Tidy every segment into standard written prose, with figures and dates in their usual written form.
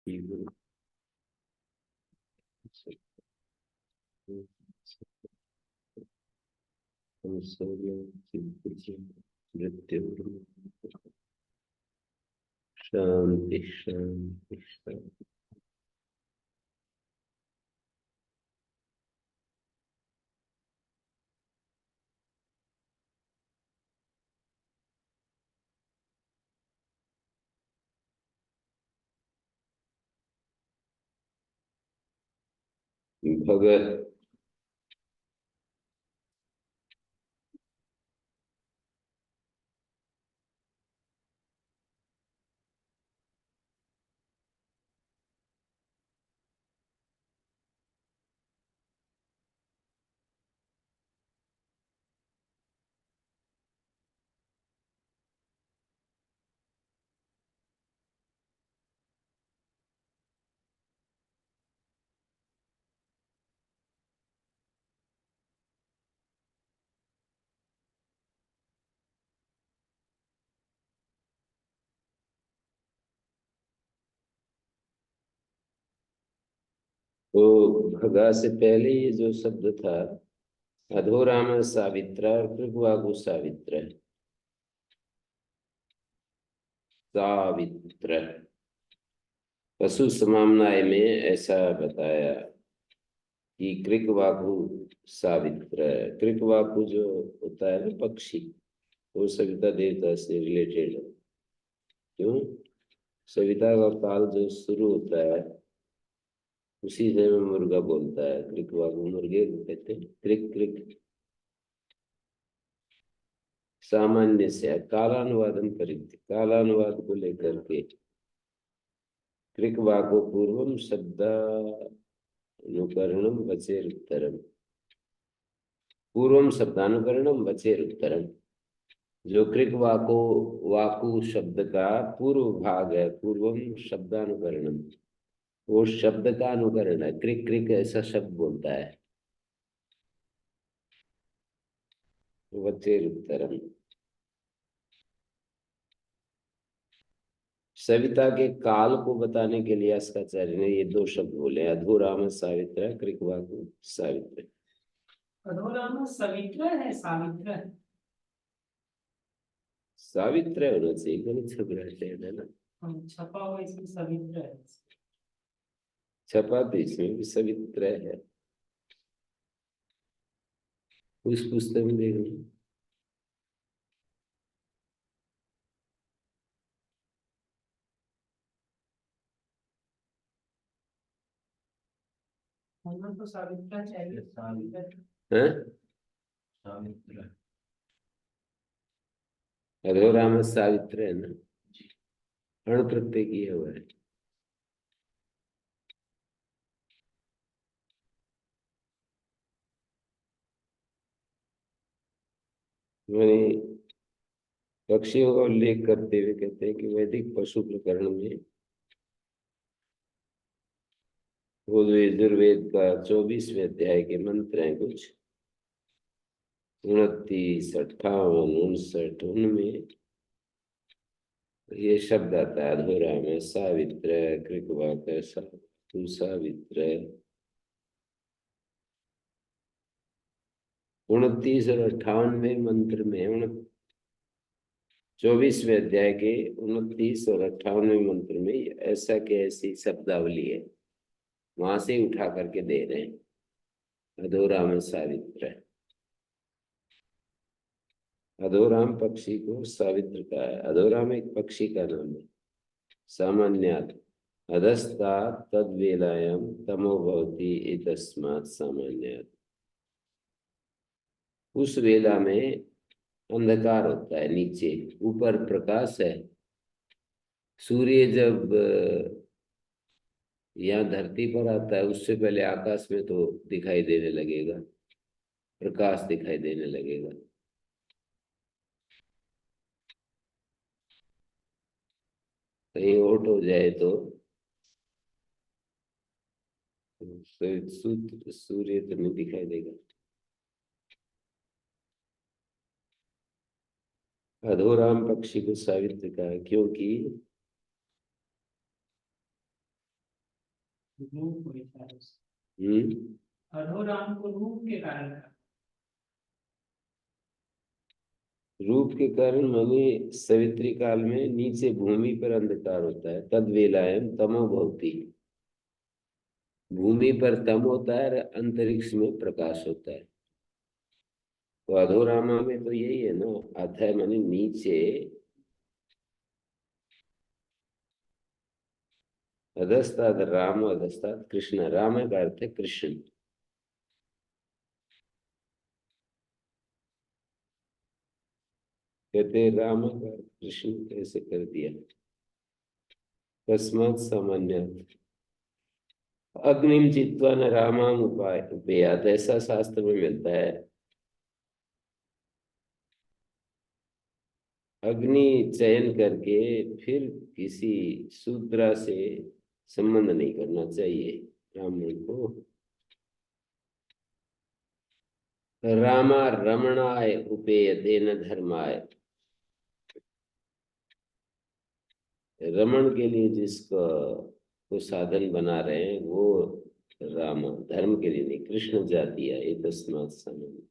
शांति शांति शांति। भगत तो भगा से पहले ये जो शब्द था, अधोराम सावित्र और कृपवागु सावित्र। सावित्र पशु समामनाय में ऐसा बताया कि कृकवाकु सावित्र। कृकवाकु जो होता है ना पक्षी, वो सविता देवता से रिलेटेड है। क्यों? सविता का काल जो शुरू होता है उसी समय मुर्गा बोलता है। कृकवाकु मुर्गे को कहते हैं क्रिक क्रिक। सामान्य से कालानुवादम परित, कालानुवाद को लेकर के कृकवाको पूर्वम शब्दानुकरणम वचेर उत्तरम। पूर्वम शब्दानुकरणम वचेर उत्तरम। जो कृक वाको वाकु शब्द का पूर्व भाग है, पूर्वम शब्दानुकरणम, वो शब्द का अनुकरण है। क्रिक क्रिक ऐसा शब्द बोलता है। वचेर उत्तरम। सविता के काल को बताने के लिए अस्काचार्य ने ये दो शब्द बोले, अधोराम सावित्र, कृक वाकु सावित्र। अधोराम सवित्र है, सावित्र है। सावित्र होना चाहिए, गलत छप रहते हैं ना। छपा हुआ इसमें सवित्र है। छपा तो इसमें भी सवित्र है, उस पुस्तक में देख लो। तो सावित्र चाहिए, सावित्र हैं? सावित्र अधोराम सावित्र है ना, अण प्रत्यय किया हुआ है। मैंने पक्षियों का उल्लेख करते हुए कहते हैं कि वैदिक पशु प्रकरण में वो जो यजुर्वेद का 24वें अध्याय के मंत्र हैं, कुछ 29, 58, 59, उनमें ये शब्द आता है अधोराम सावित्र, कृकवाक सावित्र। 29 और 58वें मंत्र में, 24वें अध्याय के 29 और 58वें मंत्र में ऐसा के ऐसी शब्दावली है, वहां से उठा करके दे रहे हैं। अधोराम सावित्र, अधोराम पक्षी को सावित्र का है। अधोराम एक पक्षी का नाम है। सामान्यात् अधस्तात् तद्वेलायां तमो भवति इतस्मात् सामान्यात्। उस वेला में अंधकार होता है, नीचे ऊपर प्रकाश है। सूर्य जब यहाँ धरती पर आता है उससे पहले आकाश में तो दिखाई देने लगेगा, प्रकाश दिखाई देने लगेगा। कहीं ओट हो जाए तो सूर्य तो नहीं दिखाई देगा। अधोराम पक्षी को सावित्र का, क्योंकि रूप होता है। हम्म। अधोराम को रूप के कारण कहा। रूप के कारण माने सवित्री काल में नीचे भूमि पर अंधकार होता है, तद वेलायम तमो भवति। भूमि पर तम होता है और अंतरिक्ष में प्रकाश होता है। तो अधोरामा में तो यही है ना, अथय माने नीचे, अधस्ताद राम, अधस्ताद कृष्ण। राम का अर्थ है कृष्ण। कहते राम का अर्थ कृष्ण कैसे कर दिया। तस्मात् सामान्य अग्निम चित्वा न रामाम उपाय उपेयात, ऐसा शास्त्र में मिलता है। अग्नि चयन करके फिर किसी शूद्रा से संबंध नहीं करना चाहिए ब्राह्मण को। रामा रमणाय उपेयते न धर्माय। रमण के लिए जिसका को साधन बना रहे हैं वो राम, धर्म के लिए नहीं। कृष्ण जाति है ये तस्मात् सामान्य।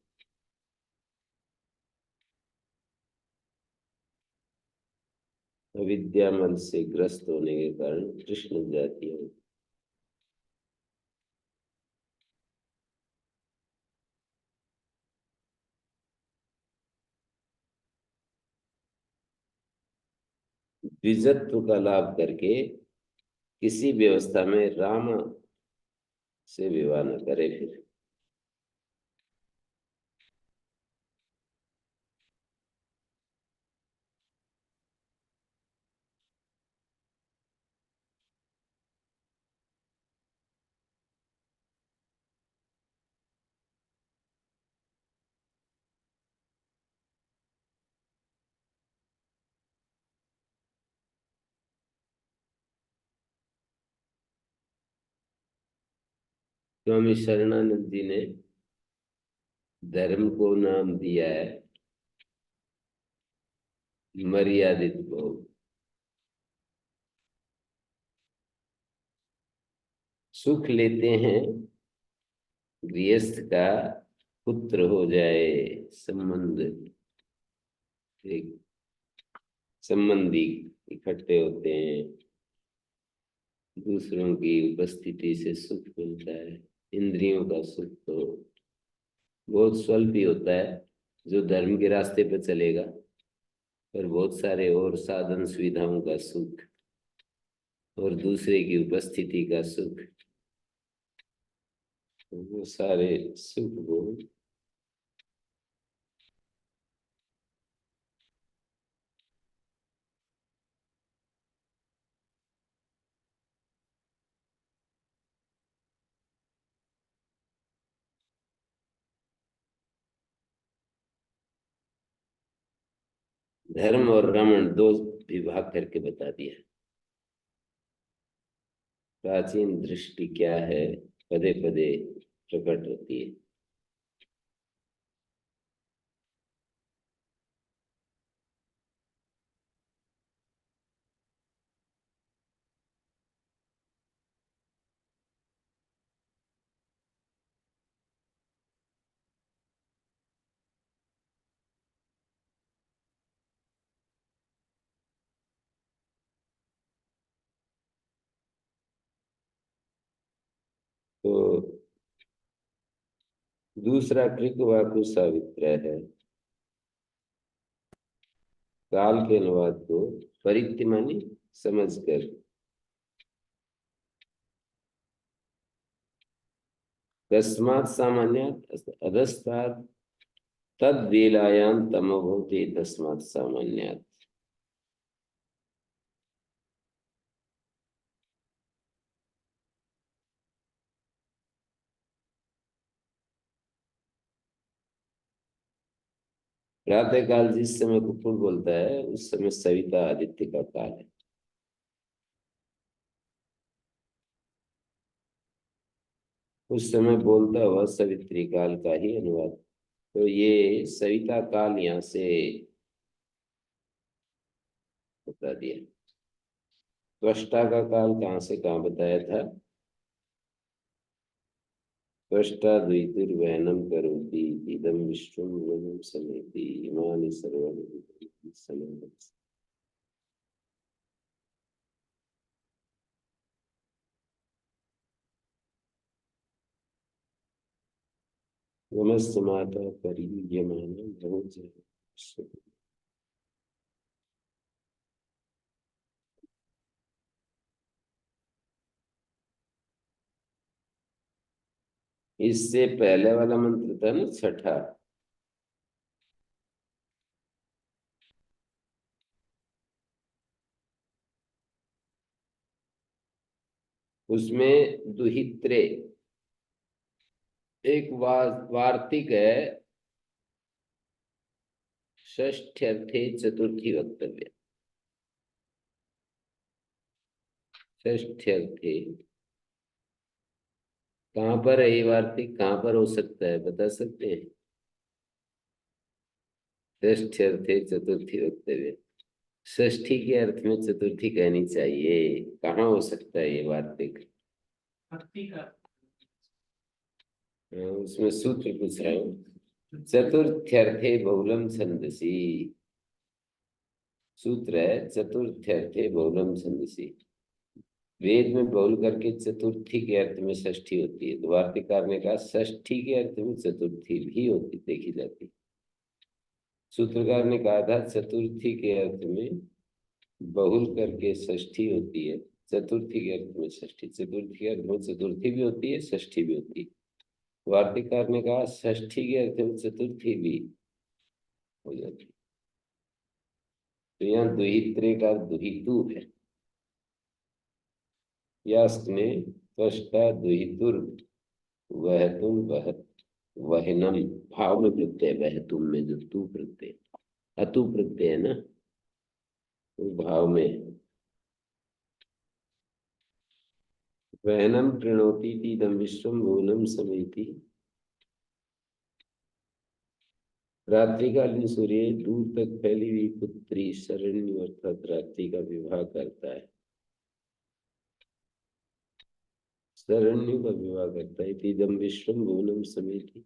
अविद्या मन से ग्रस्त होने के कारण कृष्ण जाति है। द्विजत्व का लाभ करके किसी व्यवस्था में राम से विवाह न करे। फिर स्वामी शरणानंद जी ने धर्म को नाम दिया है मर्यादित भोग। सुख लेते हैं गृहस्थ का पुत्र हो जाए, संबंध, एक संबंधी इकट्ठे होते हैं, दूसरों की उपस्थिति से सुख मिलता है। इंद्रियों का सुख तो बहुत स्वल्प ही होता है जो धर्म के रास्ते पर चलेगा, पर बहुत सारे और साधन सुविधाओं का सुख और दूसरे की उपस्थिति का सुख, वो सारे सुख भोग धर्म और रमण दो विभाग करके बता दिया। प्राचीन दृष्टि क्या है पदे पदे प्रकट होती है। तो दूसरा कृकवाकु सावित्र है। काल के अनुवाद को परित्य मानी समझकर, तस्मात् सामान्यात् अधस्तात् तद वेलायाम तमोभूति तस्मात् सामान्यात्। प्रातः काल जिस समय कुकुर बोलता है उस समय सविता आदित्य का काल है। उस समय बोलता हुआ सवित्री काल का ही अनुवाद। तो ये सविता काल यहाँ से बता दिया। त्वष्टा का काल कहाँ से कहाँ बताया था। त्वष्टाद्वैतिर्वहनं करोति इदं विश्वं भुवनं समेति इमानि सर्वाणि भूतानि समेति। नमस्ते माता परियुज्यमाना बहु। इससे पहले वाला मंत्र था ना छठा, उसमें दुहित्रे एक वार्तिक है, षष्ठ्यर्थे चतुर्थी वक्तव्य। षष्ठ्यर्थे कहाँ पर है ये वार्तिक, कहाँ पर हो सकता है, बता सकते हैं? षष्ठ्यर्थे चतुर्थी वक्तव्य, षष्ठी के अर्थ में चतुर्थी कहनी चाहिए, कहाँ हो सकता है ये वार्तिक? भक्ति का उसमें सूत्र पूछ रहा हूँ। चतुर्थ्यर्थे बहुलम छंदसी, सूत्र है चतुर्थ्यर्थे बहुलम छंदसी। वेद में बहुल करके चतुर्थी के अर्थ में षष्ठी होती है, तो वार्तिकार ने कहा षष्ठी के अर्थ में चतुर्थी भी होती देखी जाती। सूत्रकार ने कहा था चतुर्थी के अर्थ में बहुल करके षष्ठी होती है, चतुर्थी के अर्थ में षष्ठी, चतुर्थी के अर्थ में चतुर्थी भी होती है, षष्ठी भी होती है। वार्तिकार ने कहा षष्ठी के अर्थ में चतुर्थी भी हो जाती। तो यहाँ दुहित्रे का दुहितु है, यास्क ने त्वष्टा दुहितुर वह तुम वह वहनम, भाव में प्रत्यय, वह तुम में जो तू प्रत्यय, अतु प्रत्यय है ना, तो भाव में वहनम प्रणोति तीदम विश्वम भुवनम समेति। रात्रिकालीन सूर्य दूर तक फैली हुई पुत्री शरण्य अर्थात रात्रि का विवाह करता है, शरण्य का विवाह करता है। तीदम विश्वम भुवनम समेति,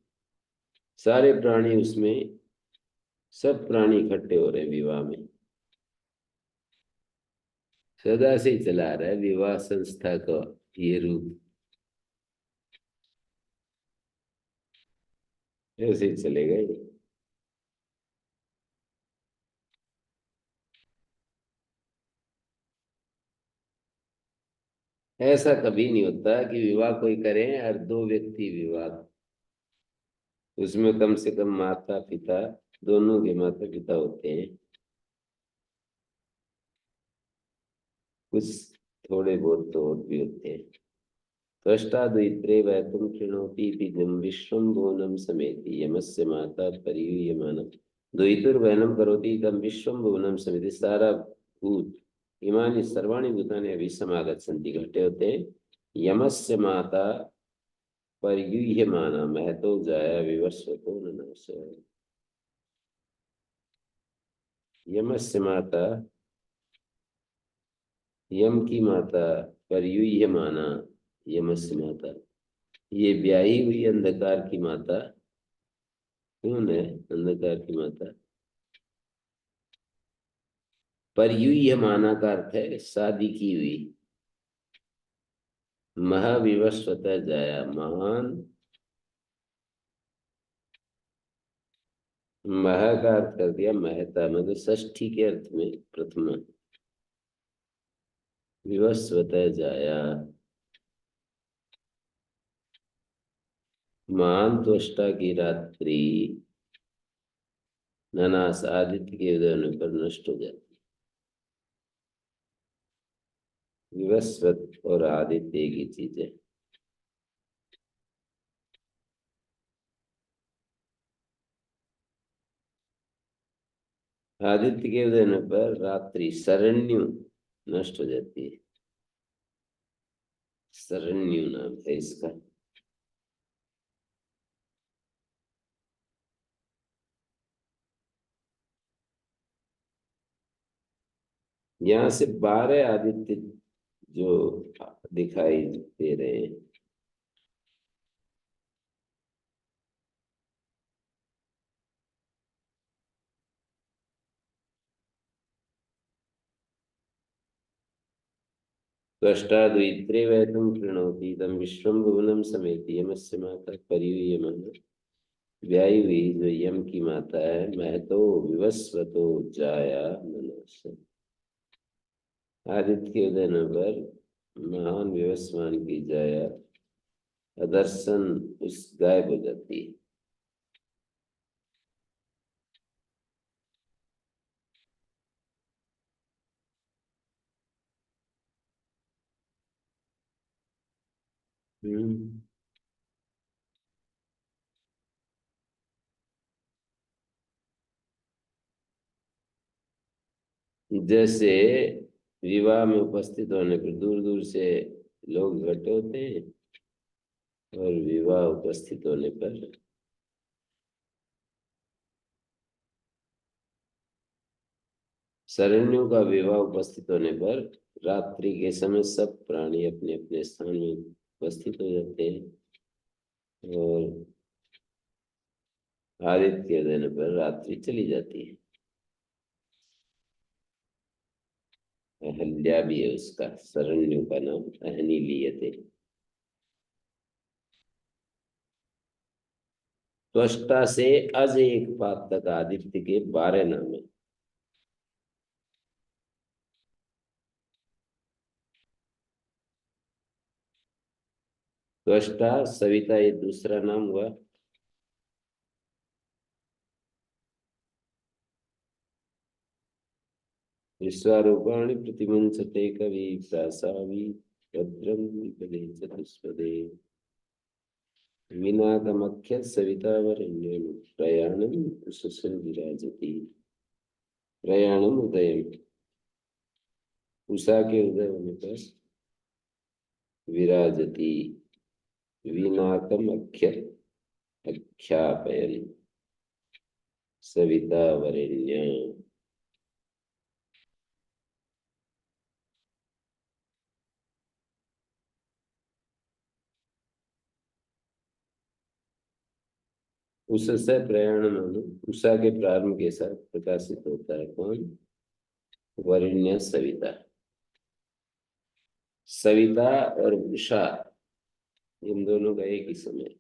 सारे प्राणी उसमें, सब प्राणी इकट्ठे हो रहे हैं विवाह में। सदा से ही चला आ रहा है विवाह संस्था का ये रूप, ऐसे ही चलेगा ये। ऐसा कभी नहीं होता कि विवाह कोई करे और दो व्यक्ति विवाह, उसमें कम से कम माता पिता, दोनों के माता पिता होते हैं, कुछ थोड़े बहुत तो और भी होते हैं। त्वष्टाद्वैत्रे वैतुम कृणोति दिजं विश्वं भुवनं समेति यमस्य माता परियूयमानः द्वैतुर्वहनं करोति इदं विश्वं भुवनं समेति। सारा भूत, इमानि सर्वाणि भूतानि अभिसमागच्छन्ति, इकट्ठे होते हैं। यमस्य माता परियूयमाना महतो जाया विवस्वतो ननस। यमस्य माता, यम की माता, परियूयमाना यमस्य माता, ये ब्याही हुई अंधकार की माता कौन है? अंधकार की माता। परियूयमाना का अर्थ है शादी की हुई। महाविवस्वत जाया, महान, मह का अर्थ कर दिया महता, मतलब षष्ठी के अर्थ में प्रथमा। विवस्वत जाया, महान त्वष्टा की रात्रि ननास आदित्य के उदय होने पर नष्ट हो जाती। विवस्वत और आदित्य की चीजें। आदित्य के उदय होने पर रात्रि शरण्यु नष्ट हो जाती है, शरण्यु नाम है इसका। यहाँ से 12 आदित्य जो दिखाई दे रहे हैं, त्वष्टा द्वित्रे वैतम कृणोति तम विश्वम भुवनम समेति यमस्य माता परियूयमान व्यायुवी जो यम की माता है मैं तो विवस्वतो जाया मनस। आदित्य के उदय पर महान विवस्वान की जाया अदर्शन उस गायब हो जाती है। हम्म। जैसे विवाह में उपस्थित होने पर दूर दूर से लोग इकट्ठे होते हैं और विवाह उपस्थित होने पर शरण्यों का विवाह उपस्थित होने पर रात्रि के समय सब प्राणी अपने अपने स्थान में उपस्थित हो जाते हैं और आदित्य के देने पर रात्रि चली जाती है। अहल्या भी है उसका, शरण्यों का नाम अहनी लिए थे। त्वष्टा से अज एक पात तक आदित्य के 12 नाम है। त्वष्टा सविता ये दूसरा नाम हुआ। विश्वारूपाणि प्रतिमुंचते कवि प्रासावी भद्रम विपदे चतुष्पदे विनाकमख्य सविता वरेण्यं प्रयाणं उषसं विराजति। प्रयाणम उदय, उषा के उदय होने पर विराजति। विनाकम अख्य अख्यापयन सविता वरेण्य। उससे प्रयाण मानो उषा के प्रारंभ के साथ प्रकाशित होता है कौन? वरेण्य सविता। सविता और उषा इन दोनों का एक ही समय।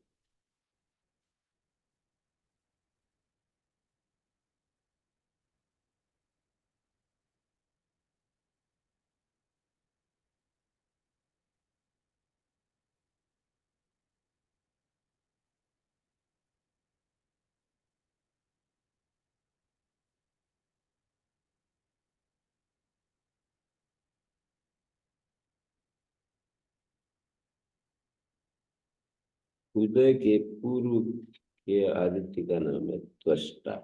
उदय के पूर्व के आदित्य का नाम है त्वष्टा।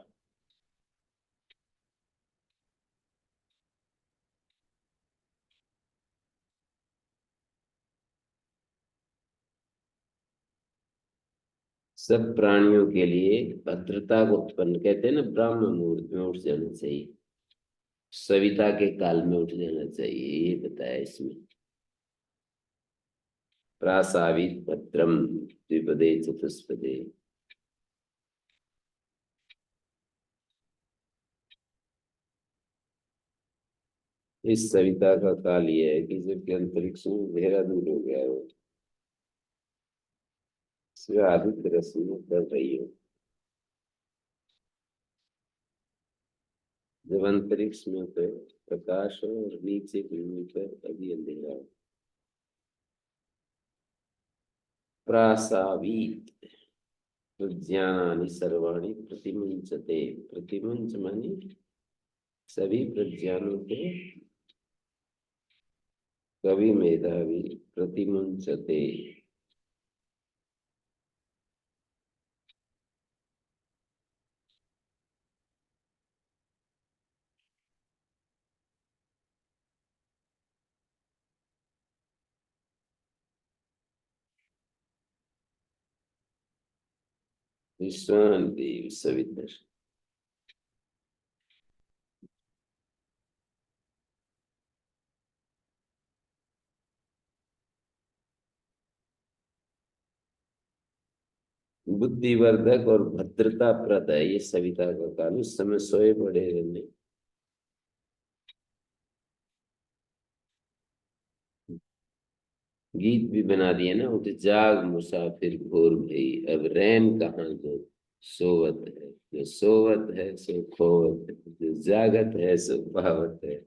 सब प्राणियों के लिए भद्रता को उत्पन्न कहते हैं ना, ब्राह्म मुहूर्त में उठ जाना चाहिए, सविता के काल में उठ जाना चाहिए, ये बताया इसमें। प्रासावित भद्रम द्विपदे चतुष्पदे। इस सविता का काल ये है कि जबकि अंतरिक्ष में अंधेरा दूर हो गया हो, सिर्फ आदित्य रश्मि कर रही हो। जब अंतरिक्ष में तो प्रकाश हो और नीचे भूमि पर अभी अंधेरा हो। प्रासावीत प्रज्ञानानि सर्वाणि प्रतिमुंचते। प्रतिमुंच मानी सभी प्रज्ञानों को कवि मेधावी प्रतिमुंचते। विश्वान देव सवितर। बुद्धिवर्धक और भद्रता प्रद है ये सविता का काल। उस समय सोए पड़े रहने, गीत भी बना दिया ना, उठ जाग मुसाफिर भोर भई, अब रैन कहाँ जो सोवत है, जो सोवत है सो खोवत है, जो जागत है सो पावत है।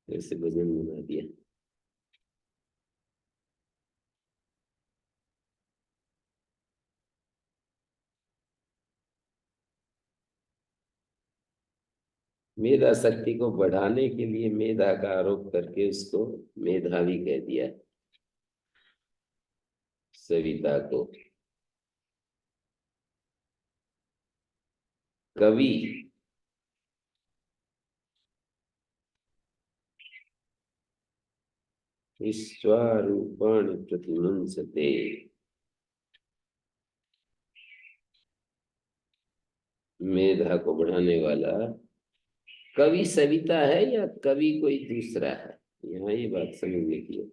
ऐसे भजन बना दिया। मेधा शक्ति को बढ़ाने के लिए मेधा का आरोप करके उसको मेधावी कह दिया सविता को। कवि विश्वारूपाणि प्रतिमुंसते, मेधा को बढ़ाने वाला कवि सविता है या कवि कोई दूसरा है? यहाँ ये बात समझने की है।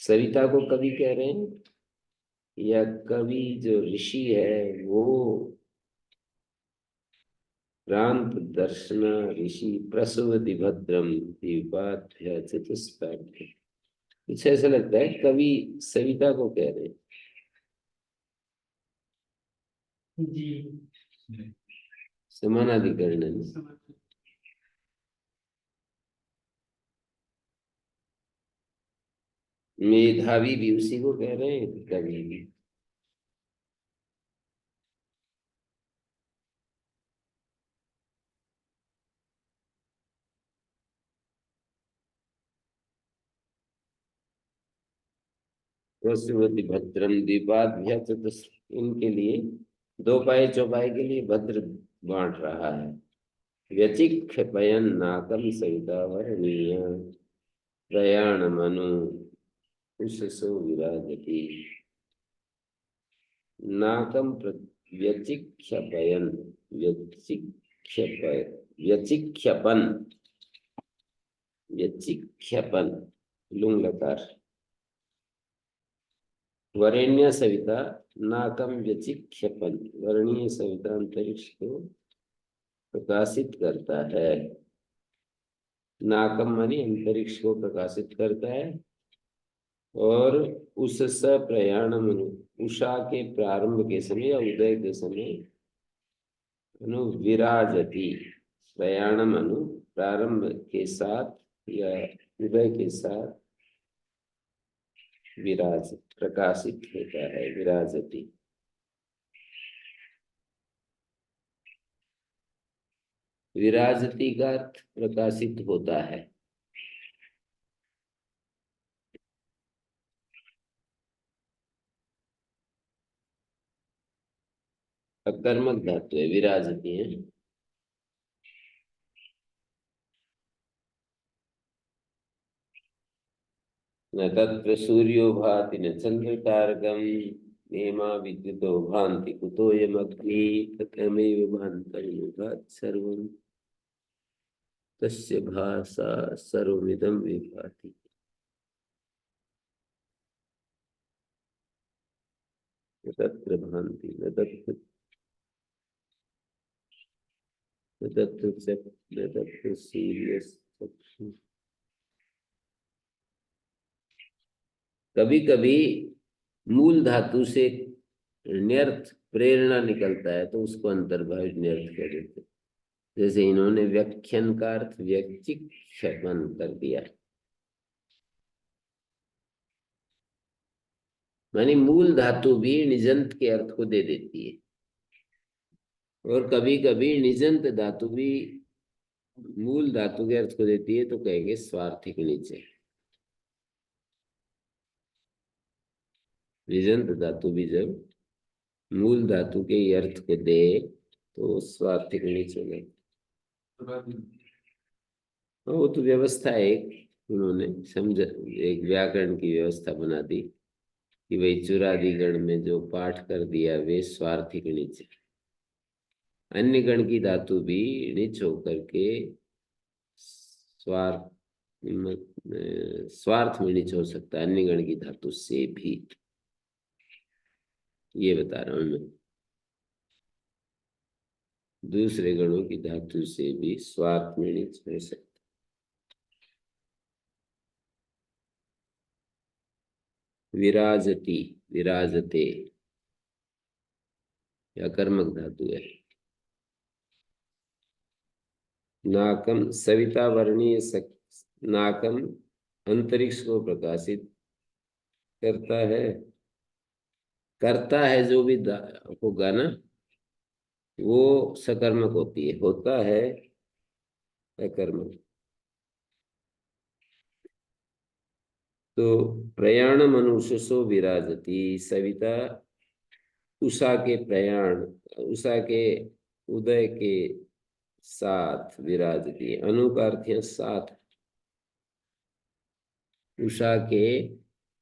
सविता को कवि कह रहे हैं या कवि जो ऋषि है वो क्रांत दर्शन ऋषि प्रसवति भद्रम दीपाभ्य चतुष्पाभ्य। कुछ ऐसा लगता है कवि सविता को कह रहे हैं। जी। समानाधिकरण। मेधावी भी उसी को कह रहे हैं, कवि भी। वसुमति भद्रम दीपाभ्य चतुष्प, इनके लिए दो पाए चौपाई के लिए भद्र बांट रहा है। व्यचिक्षपयन नाकम सविता वर्णीय, प्रयाण मनु उषसो विराजति। नाकम व्यचिक्षपयन, व्यचिक्षप व्यचिक्षपन, व्यचिक्षपन लुंग लकार। वरेण्य सविता नाकम व्यचिक्षपन, वर्णीय सविता अंतरिक्ष को प्रकाशित करता है। नाकम मानी अंतरिक्ष को प्रकाशित करता है। और उस प्रयाण मनु, उषा के प्रारंभ के समय या उदय के समय अनु विराजती, प्रयाण मनु प्रारंभ के साथ या उदय के साथ विराज प्रकाशित होता है, विराजती। विराजती का अर्थ प्रकाशित होता है। अकर्मक धातु है, विराजती है। न तत्र सूर्यो भाति न चंद्र तारकम, नेमा विद्युतो भान्ति कुतोऽयमग्नि, तत्रमेव भान्तर्मुखात् सर्वं तस्य भासा सर्वमिदं विभाति। न तत्र भान्ति न तत्र सूर्यस्य। कभी कभी मूल धातु से न्यर्थ प्रेरणा निकलता है तो उसको अंतर्भावित न्यर्थ कह देते हैं। जैसे इन्होंने व्याख्यान का अर्थ व्यचिक्षेपण कर दिया, मानी मूल धातु भी निजंत के अर्थ को दे देती है। और कभी कभी निजंत धातु भी मूल धातु के अर्थ को देती है तो कहेंगे स्वार्थिक नीचे। निजंत धातु भी जब मूल धातु के अर्थ को दे तो स्वार्थिक नीचे गए। वो तो व्यवस्था है एक, उन्होंने समझ एक व्याकरण की व्यवस्था बना दी कि भाई चुरादी गण में जो पाठ कर दिया वे स्वार्थिक नीचे। अन्य गण की धातु भी नीच होकर के स्वार्थ स्वार्थ में नीच हो सकता है, अन्य गण की धातु से भी। ये बता रहा हूं मैं, दूसरे गणों की धातु से भी स्वार्थ में नीच हो सकता। विराजती, विराजते, या कर्मक धातु है। नाकम, सविता वर्णीय नाकम अंतरिक्ष को प्रकाशित करता है। करता है जो भी होगा ना, वो सकर्मक होती है, होता है अकर्मक। तो प्रयाण मनुष्य सो विराजती, सविता उषा के प्रयाण, उषा के उदय के साथ विराजती, अनु का अर्थ है साथ, उषा के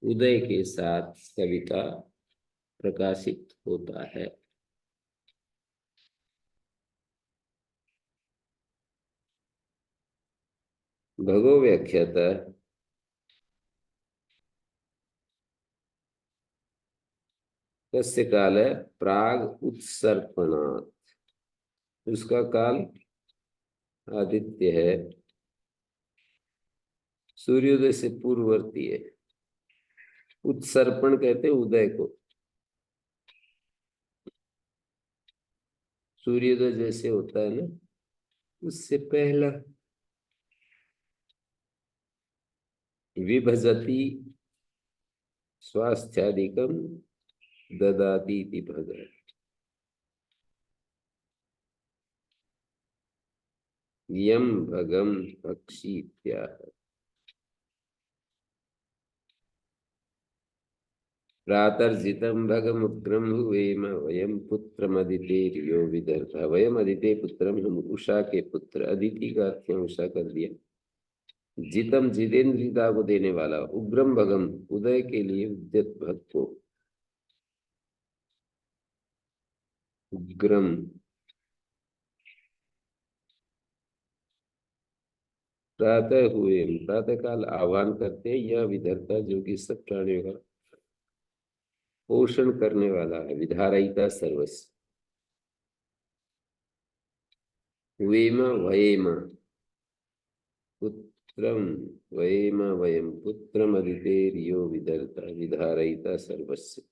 उदय के साथ सविता प्रकाशित होता है। भगो व्याख्यात कस्य काल है, प्राग उत्सर्पणात्, उसका काल आदित्य है, सूर्योदय से पूर्ववर्ती है। उत्सर्पण कहते हैं उदय को, सूर्योदय जैसे होता है ना, उससे पहला। विभजति स्वास्थ्यादिकम ददाति इति भग, यम भगम भक्षी इत्याह। प्रातर्जितं भगमुग्रं हुवेम वयं पुत्रमदितेर्यो विदर्भः, वयम अदिते पुत्रम, हम उषा के पुत्र, अदिति का अर्थ उषा कर दिया। जितम, जितेंद्रियता को देने वाला, उग्रम भगम, उदय के लिए उद्यत भग को, उग्रम प्रातः हुए, प्रातः काल आह्वान करते हैं, यह विधर्ता जो कि सब प्राणियों का पोषण करने वाला है, विधारयिता सर्वस्व। वेम वयेम पुत्रम, वयेम वयम पुत्रम अदितेर्यो विधर्ता विधारयिता सर्वस्व।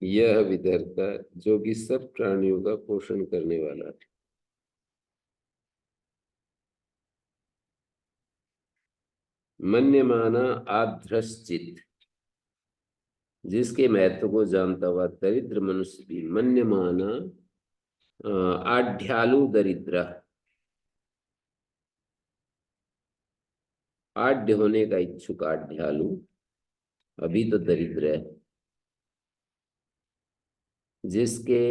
यह विधर्ता जो कि सब प्राणियों का पोषण करने वाला है। मन्यमाना आध्रश्चित, जिसके महत्व को जानता हुआ दरिद्र मनुष्य भी, मन्यमाना आढ्यालु दरिद्र, आढ्य होने का इच्छुक आढ्यालु, अभी तो दरिद्र है, जिसके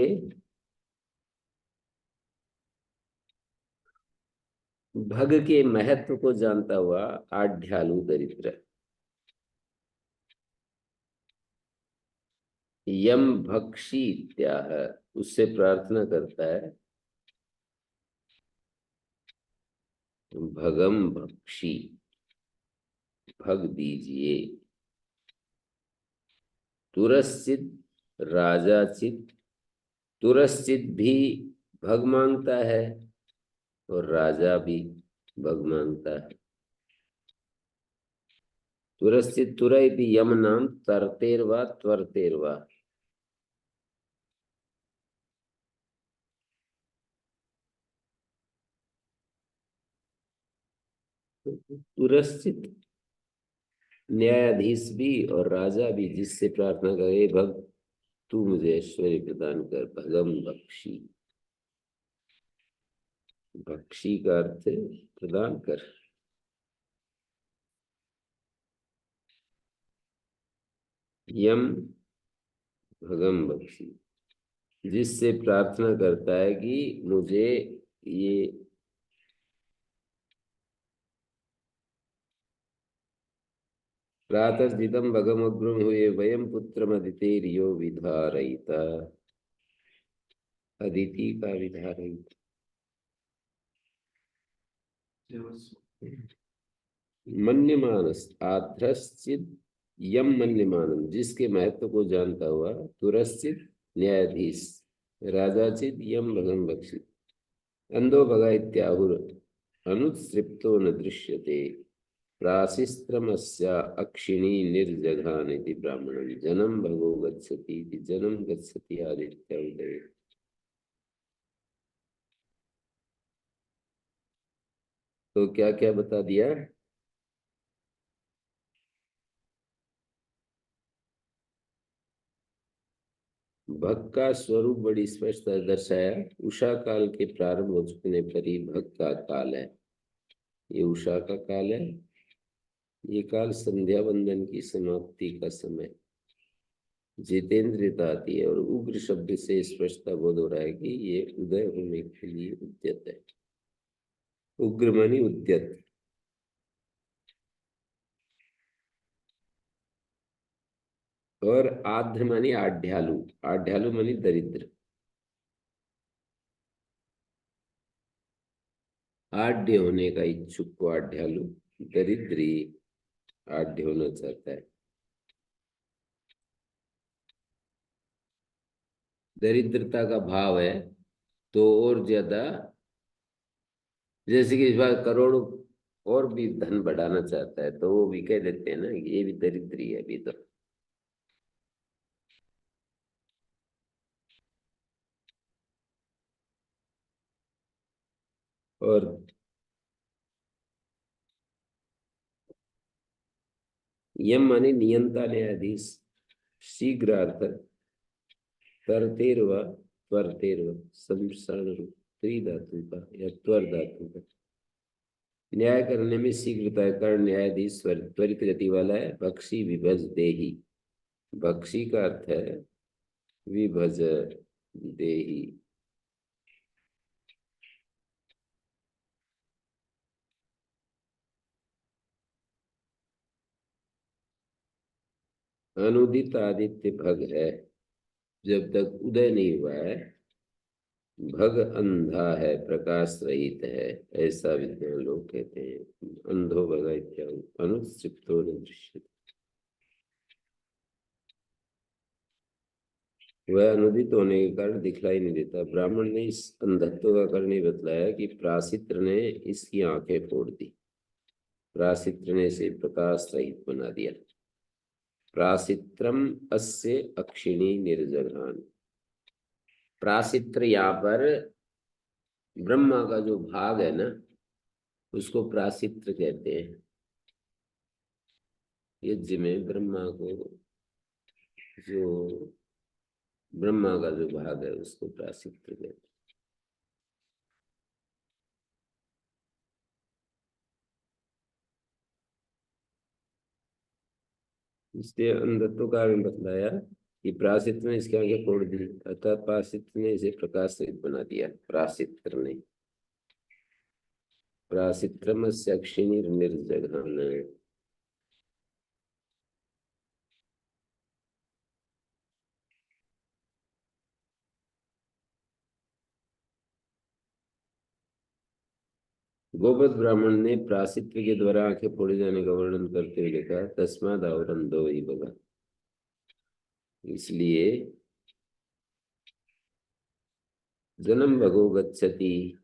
भग के महत्व को जानता हुआ आढ्यालु दरिद्र, यम भक्षी इत्याह, उससे प्रार्थना करता है, भगम भक्षी, भग दीजिए। तुरश्चित, राजाचित, तुरश्चित भी भग मांगता है और राजा भी भग मांगता है। तुरश्चित, तुर इति यम नाम, तरतेर्वा त्वरतेर्वा, तुरश्चित न्यायाधीश भी और राजा भी, जिससे प्रार्थना करे, भग तू मुझे ऐश्वर्य प्रदान कर, भगम बख्शी, बख्शी का अर्थ प्रदान कर। यम भगम बख्शी, जिससे प्रार्थना करता है कि मुझे ये प्रातर्जितम भगमग्रम हुए वयम पुत्रमदितेर्यो विधारयिता, अदिति का विधारयिता। मन्यमानस आध्रश्चित यम मन्यमानम, जिसके महत्व को जानता हुआ, तुरश्चित न्यायाधीश, राजाचित यम भगम बक्षित, अंधो भगा इत्याहुर अनुत्सृप्तो न दृश्यते, प्राशिस्त्रमस्य अक्षिणी निर्जघानिति ब्राह्मणं, जन्म भगो गच्छति इति जन्म गच्छति आदित्य उदय। तो क्या क्या बता दिया? भग का स्वरूप बड़ी स्पष्ट दर्शाया। उषा काल के प्रारंभ हो चुकने पर ही भग का काल है। ये उषा का काल है। ये काल संध्या वंदन की समाप्ति का समय, जितेंद्रियता आती है और उग्र शब्द से स्पष्टता बोध हो रहा है कि ये उदय होने के लिए उद्यत है। उग्र मानी उद्यत। और आध्र मानी आढ्यालु, आढ्यालु मानी दरिद्र। आढ्य होने का इच्छुक को आढ्यालु, दरिद्री आढ्य होना चाहता है। दरिद्रता का भाव है तो और ज्यादा, जैसे कि इस बार करोड़ों और भी धन बढ़ाना चाहता है तो वो भी कह देते हैं ना कि ये भी दरिद्री है अभी तो। और यम माने नियंता न्यायाधीश, शीघ्रार्थ, तरतेरवा त्वरतेरवा, संप्रसारण रूप त्रिधातु का या त्वर धातु का। न्याय करने में शीघ्रता है, कारण न्यायाधीश त्वरित गति वाला है। बक्षी विभज देही, बक्षी का अर्थ है विभज देही। अनुदित आदित्य भग है, जब तक उदय नहीं हुआ है। भग अंधा है, प्रकाश रहित है, ऐसा विद्वान लोग कहते हैं। अंधो भगा इत्यादि अनुक्षिप्तो न दृश्यते, वह अनुदित होने के कारण दिखलाई नहीं देता। ब्राह्मण ने इस अंधत्व का कारण ही बतलाया कि प्राशित्र ने इसकी आंखें फोड़ दी। प्राशित्र ने इसे प्रकाश रहित बना दिया। प्राशित्रम अस्य अक्षिणी निर्जघान। प्राशित्र यहाँ पर ब्रह्मा का जो भाग है ना, उसको प्राशित्र कहते हैं। यज्ञ में ब्रह्मा को, जो ब्रह्मा का जो भाग है उसको प्राशित्र कहते हैं। इसलिए अंधत्व कारण बतलाया कि प्राशित्र ने इसके आगे फोड़ दी, अर्थात प्राशित्र ने इसे प्रकाश सहित बना दिया। प्राशित्र ने, प्राशित्रमस्य अक्षिणी निर्जघान। गोपद ब्राह्मण ने प्राशित्र के द्वारा आंखें फोड़े जाने का वर्णन करते हुए लिखा, तस्माद और अंधो ही बगा। इसलिए जन्म भगो गच्छति,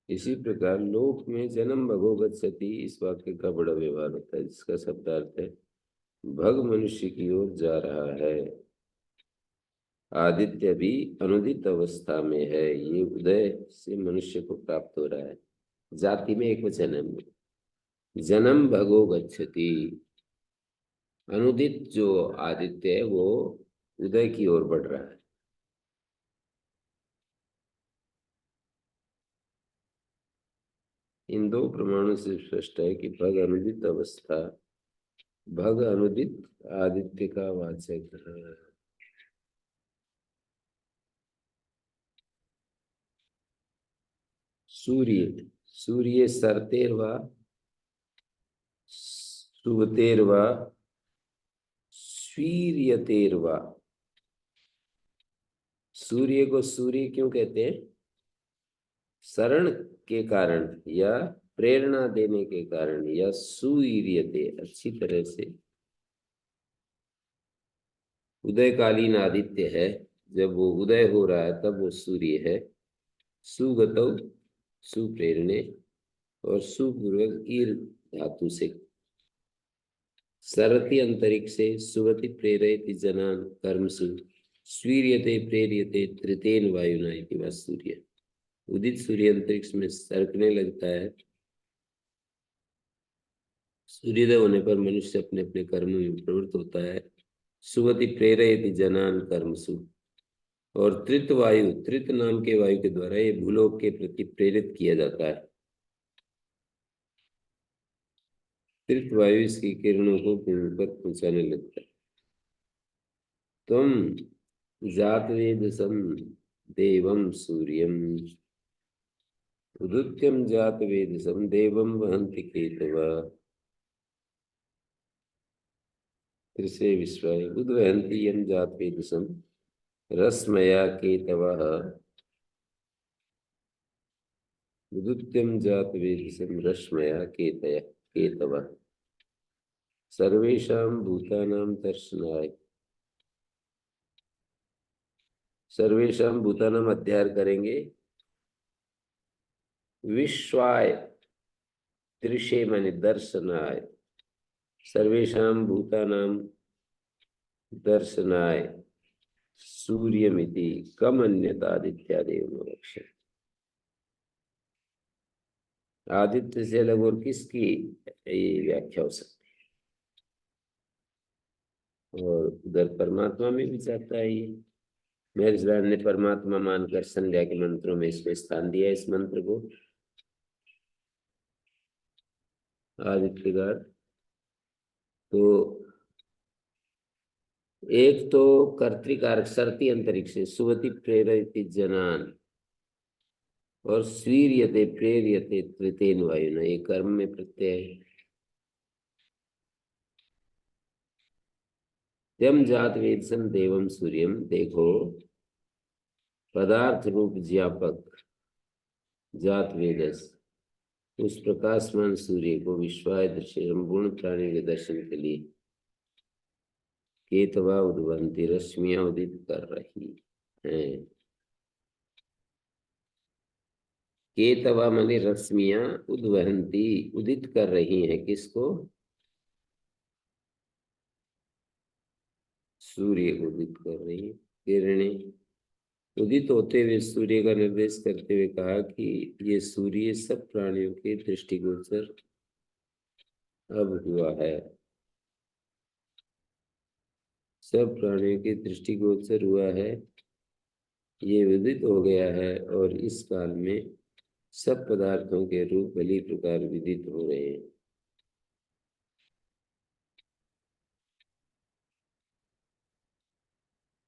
इसी प्रकार लोक में जन्म भगो गच्छति इस वाक्य का बड़ा व्यवहार होता है, जिसका शब्दार्थ है भग मनुष्य की ओर जा रहा है। आदित्य भी अनुदित अवस्था में है, ये उदय से मनुष्य को प्राप्त हो रहा है। जाति में एक वचन है, जन्म भगो गच्छति। अनुदित जो आदित्य है वो उदय की ओर बढ़ रहा है। इन दो प्रमाणों से स्पष्ट है कि भग अनुदित अवस्था, भग अनुदित आदित्य का वाचक है। सूर्य, सूर्य सरतेरवा, सुवतेरवा, स्वीर्यतेरवा। सूर्य को सूर्य क्यों कहते हैं? शरण के कारण या प्रेरणा देने के कारण या सुईर्यते, अच्छी तरह से उदयकालीन आदित्य है, जब वो उदय हो रहा है तब वो सूर्य है। सुगतौ, सुप्रेरणे, और सुपूर्वक ईर धातु से। सरति अंतरिक्षे सुवति प्रेरयति जनान कर्मसु स्वीर्यते प्रेर्यते तृतेन वायुना इति वा सूर्य। उदित सूर्य अंतरिक्ष में सरकने लगता है। सूर्योदय होने पर मनुष्य अपने अपने कर्मों में प्रवृत्त होता है। सुवति प्रेरयति जनान कर्मसु, और तृत वायु, तृत नाम के वायु के द्वारा ये भूलोक के प्रति प्रेरित किया जाता है। तृत वायु इसकी किरणों को भूमि पर पहुंचाने लगता है। तुम जातवेदसं देवं सूर्यम, उदुत्यम जातवेदसं देवं वहन्ति केतवा, त्रिसे विश्वाय उद्वहन्ति यं जातवेदसं रश्मया केतवः, उदुत्यम जातवेदसं रश्मया केतवः। सर्वेषां भूतानां दर्शनाय, सर्वेषां भूतानां अध्ययन करेंगे। विश्वाय, दृश्य माने दर्शनाय, सर्वेषां भूतानां दर्शनाय सूर्यमिति कम अन्यथा आदित्यादेव मोक्ष। आदित्य से अलग और किसकी ये व्याख्या हो सकती है। और उधर परमात्मा में भी चाहता है ये। महर्षि ने परमात्मा मानकर संध्या के मंत्रों में इसको स्थान दिया, इस मंत्र को आदित्यगार। तो एक तो कर्तिकारक सरती अंतरिक्ष सुवति प्रेरयति जनान, और स्वीर्यते प्रेर्यते तृतेन वायुना, ये कर्म में प्रत्यय है। त्यम जात वेदसं देवम सूर्यम, देखो पदार्थ रूप ज्ञापक जात वेदस, उस प्रकाशमान सूर्य को विश्वाय दृश्य गुण प्राणी के दर्शन के लिए केतवा उद्वहन्ति, रश्मियां उदित कर रही हैं। केतवा माने रश्मियां उद्वहन्ति, उदित कर रही हैं, किसको? सूर्य को उदित कर रही है। किरणें उदित होते हुए सूर्य का निर्देश करते हुए कहा कि ये सूर्य सब प्राणियों के दृष्टिगोचर अब हुआ है, सब प्राणियों के दृष्टिगोचर हुआ है, ये विदित हो गया है, और इस काल में सब पदार्थों के रूप भली प्रकार विदित हो रहे हैं।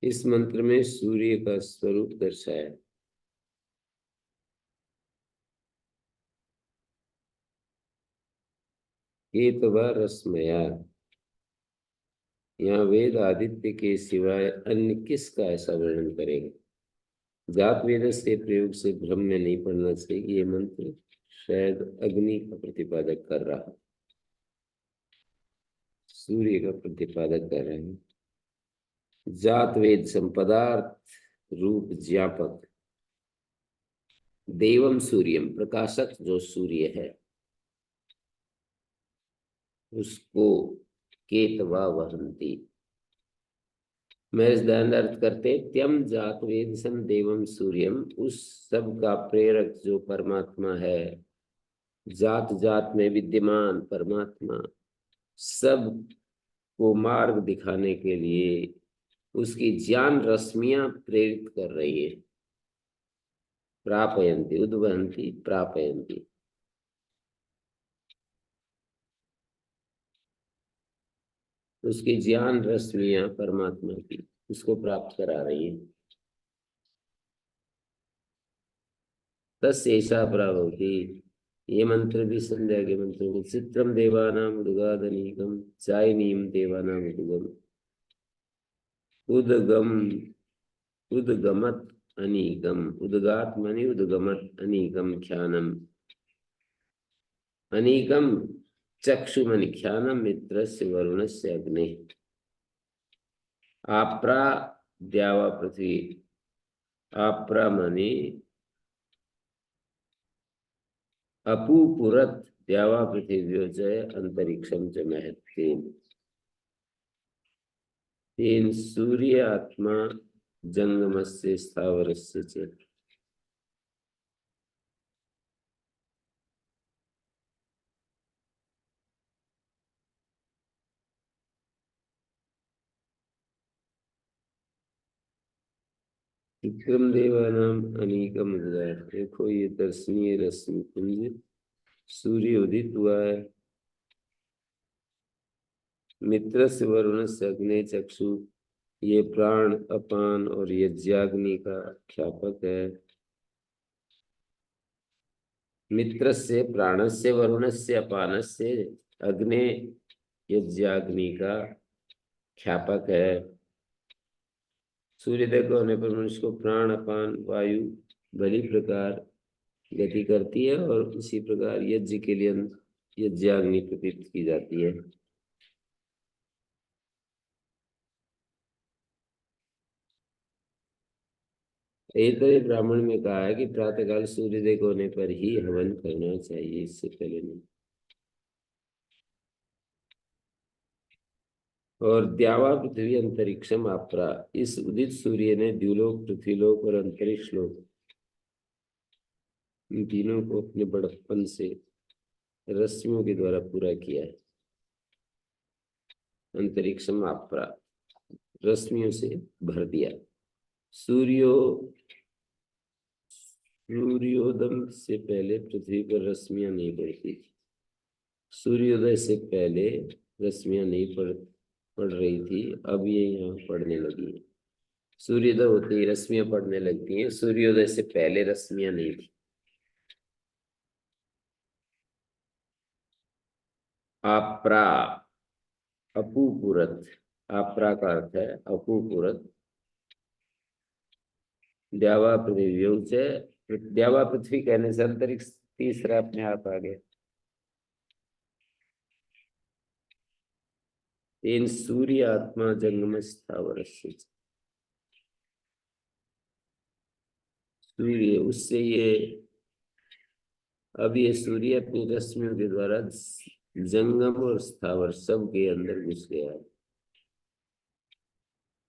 इस मंत्र में सूर्य का स्वरूप दर्शाया। केतवा रश्मया, यहाँ वेद आदित्य के सिवाय अन्य किसका ऐसा वर्णन करेगा? जात वेद के प्रयोग से भ्रम में नहीं पड़ना चाहिए। ये मंत्र शायद अग्नि का प्रतिपादक कर रहा है, सूर्य का प्रतिपादक कर रहे हैं। जात वेद संपदार्थ रूप ज्ञापक, देवम सूर्यम, प्रकाशक जो सूर्य है उसको केतवा वहन्ति। मैं इस ध्यान अर्थ करते त्यम जात वेद सन देवम सूर्यम, उस सब का प्रेरक जो परमात्मा है, जात जात में विद्यमान परमात्मा, सब को मार्ग दिखाने के लिए उसकी ज्ञान रश्मियां प्रेरित कर रही है। प्रापयन्ति, उद्वहन्ति, प्रापयन्ति, उसकी ज्ञान रश्मियां परमात्मा की उसको प्राप्त करा रही है। तस्यैषा प्राभवति, ये मंत्र भी संध्या के मंत्रों को चित्रम देवानाम उद्गादनीकम चायनीम देवानाम उद्गम उद्गम उद्गमत अनीकम, उद्गात माने उद्गमत, अनीकम ख्यानम, अनीकम चक्षु माने ख्यानम, मित्रस्य वरुणस्य अग्नि, आपरा द्यावा पृथ्वी, आपरा माने अपूपुरत, द्यावा पृथिव्यो च अंतरिक्षम च महत्, तेन सूर्य आत्मा जंगमस्य स्थावरस्य च। विक्रम देवानाम अनेकम उदगार, देखो ये दर्शनीय रश्मि पुंज सूर्य उदित हुआ है। मित्र से वरुण से अग्नि चक्षु, ये प्राण अपान और यज्ञाग्नि का ख्यापक है। मित्र से प्राण से वरुण से अपान से अग्नि यज्ञाग्नि का ख्यापक है। सूर्योदय को होने पर मनुष्य को प्राण अपान वायु भली प्रकार गति करती है और इसी प्रकार यज्ञ के लिए यज्ञाग्नि प्रतीत की जाती है। एक तो ब्राह्मण में कहा है कि प्रातःकाल सूर्योदय को होने पर ही हवन करना चाहिए, इससे पहले नहीं। और द्यावा पृथ्वी अंतरिक्षम आपरा, इस उदित सूर्य ने द्युलोक पृथ्वीलोक और अंतरिक्ष लोक इन तीनों को अपने बड़प्पन से रश्मियों के द्वारा पूरा किया है। अंतरिक्षम आपरा, रश्मियों से भर दिया। सूर्योदय से पहले पृथ्वी पर रश्मियां नहीं पड़ती थी। सूर्योदय से पहले रश्मियां नहीं पड़ रही थी, अब ये यहाँ पड़ने लगी है। सूर्योदय होते ही रश्मियां पड़ने लगती हैं, सूर्योदय से पहले रश्मियां नहीं थी। आपरा, अपूपुरत, आपरा का अर्थ है अपूपुरत, द्यावा पृथ्वी से, द्यावा पृथ्वी कहने से अंतरिक्ष तीसरा अपने आप आ गया। इन सूर्य आत्मा जंगम स्थावर, सूर्य उससे ये, अब ये सूर्य अपनी रश्मियों के द्वारा जंगम और स्थावर सब के अंदर घुस गया है।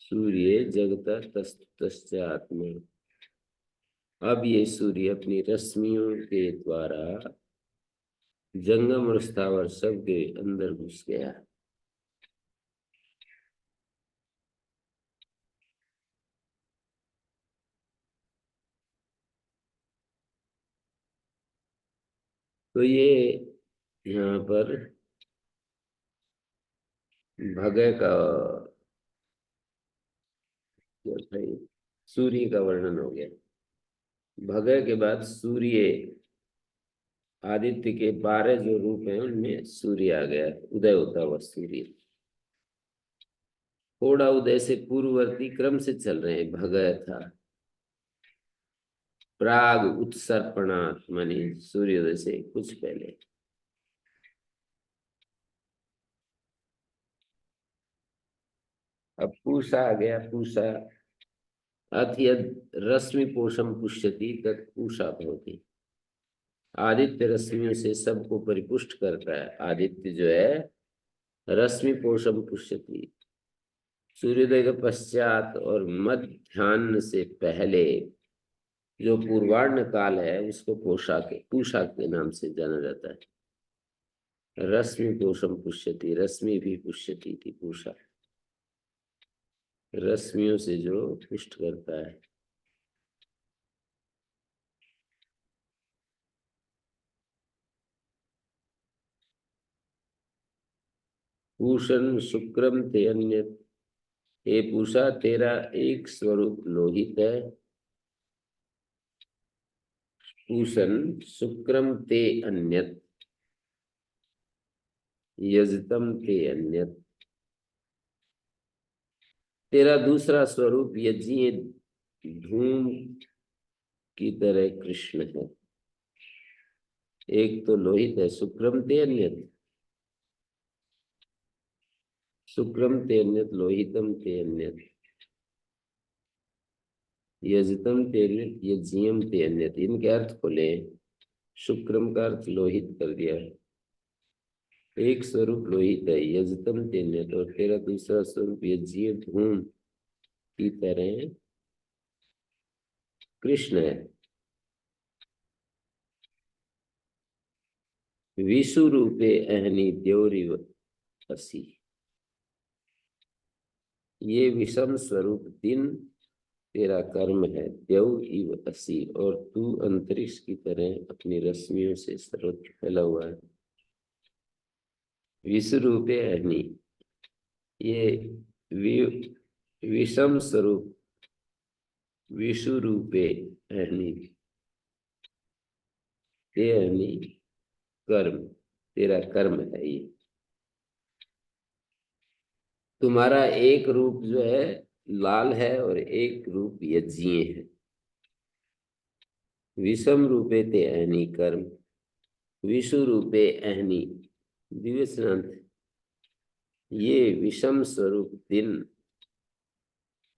सूर्य जगता तस् आत्मा, अब ये सूर्य अपनी रश्मियों के द्वारा जंगम और स्थावर सब के अंदर घुस गया। तो ये यहाँ पर भगय का सूर्य का वर्णन हो गया। भगय के बाद सूर्य, आदित्य के 12 जो रूप हैं उनमें सूर्य आ गया, उदय होता हुआ सूर्य। थोड़ा उदय से पूर्ववर्ती क्रम से चल रहे हैं। भगय था, प्राग उत्सर्पणात् माने सूर्योदय से कुछ पहले। अब पूषा आ गया। पूषा अथ यद रश्मि पोषम पुष्यति तत् पूषा भवति, आदित्य रश्मियों से सबको परिपुष्ट करता है। आदित्य जो है रश्मि पोषम पुष्यति, सूर्योदय के पश्चात और मध्याह्न से पहले जो पूर्वाह्न काल है उसको पूषा के नाम से जाना जाता है। रश्मि पोषम पुष्यति, रश्मि भी पुष्यति थी पूषा, रश्मियों से जो पुष्ट करता है। पूषण शुक्रम ते अन्य, हे पूषा तेरा एक स्वरूप लोहित है। पूषण शुक्रम ते अन्यत, यजतम ते अन्यत, तेरा दूसरा स्वरूप यज्ञीय धूम की तरह कृष्ण है। एक तो लोहित है, शुक्रम ते अन्यत, शुक्रम ते अन्यत, लोहितम ते अन्यत, यजतम ते अन्यत, यज्ञम ते अन्यत। इनके अर्थ खोले। शुक्रम का अर्थ लोहित कर दिया, एक स्वरूप लोहित है, यजतम ते अन्यत, और तेरा दूसरा स्वरूप यज्ञ धूम की तरह कृष्ण है। विषु रूपे अहनि द्योरिव असी, ये विषम स्वरूप दिन तेरा कर्म है, द्यौ इव असी, और तू अंतरिक्ष की तरह अपनी रश्मियों से सर्वत्र फैला हुआ है। विषु रूपे अहनि, ये विषम स्वरूप, विषु रूपे अहनि, ते अहनि कर्म, तेरा कर्म है ये। तुम्हारा एक रूप जो है लाल है और एक रूप यज्ञीय है। विषम रूपे ते अहनि कर्म, विषु रूपे अहनि दिव्यसंत, ये विषम स्वरूप दिन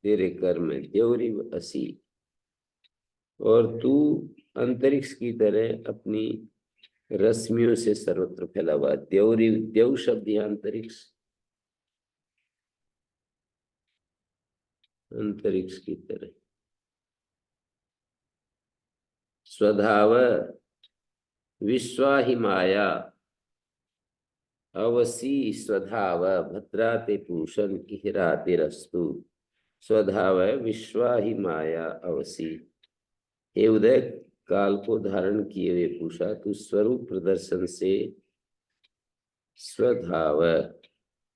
तेरे कर्म है, द्यौरी असी, और तू अंतरिक्ष की तरह अपनी रश्मियों से सर्वत्र फैला हुआ। द्यौरी, द्यौ शब्द यहाँ अंतरिक्ष, अंतरिक्ष की तरह। स्वधाव विश्वा ही माया, अवसी स्वधाव भद्राते पूषण इहरातिरस्तु, स्वधाव विश्वा ही माया अवसी। हे उदय, काल को धारण किए हुए पूषा, तू स्वरूप प्रदर्शन से, स्वधाव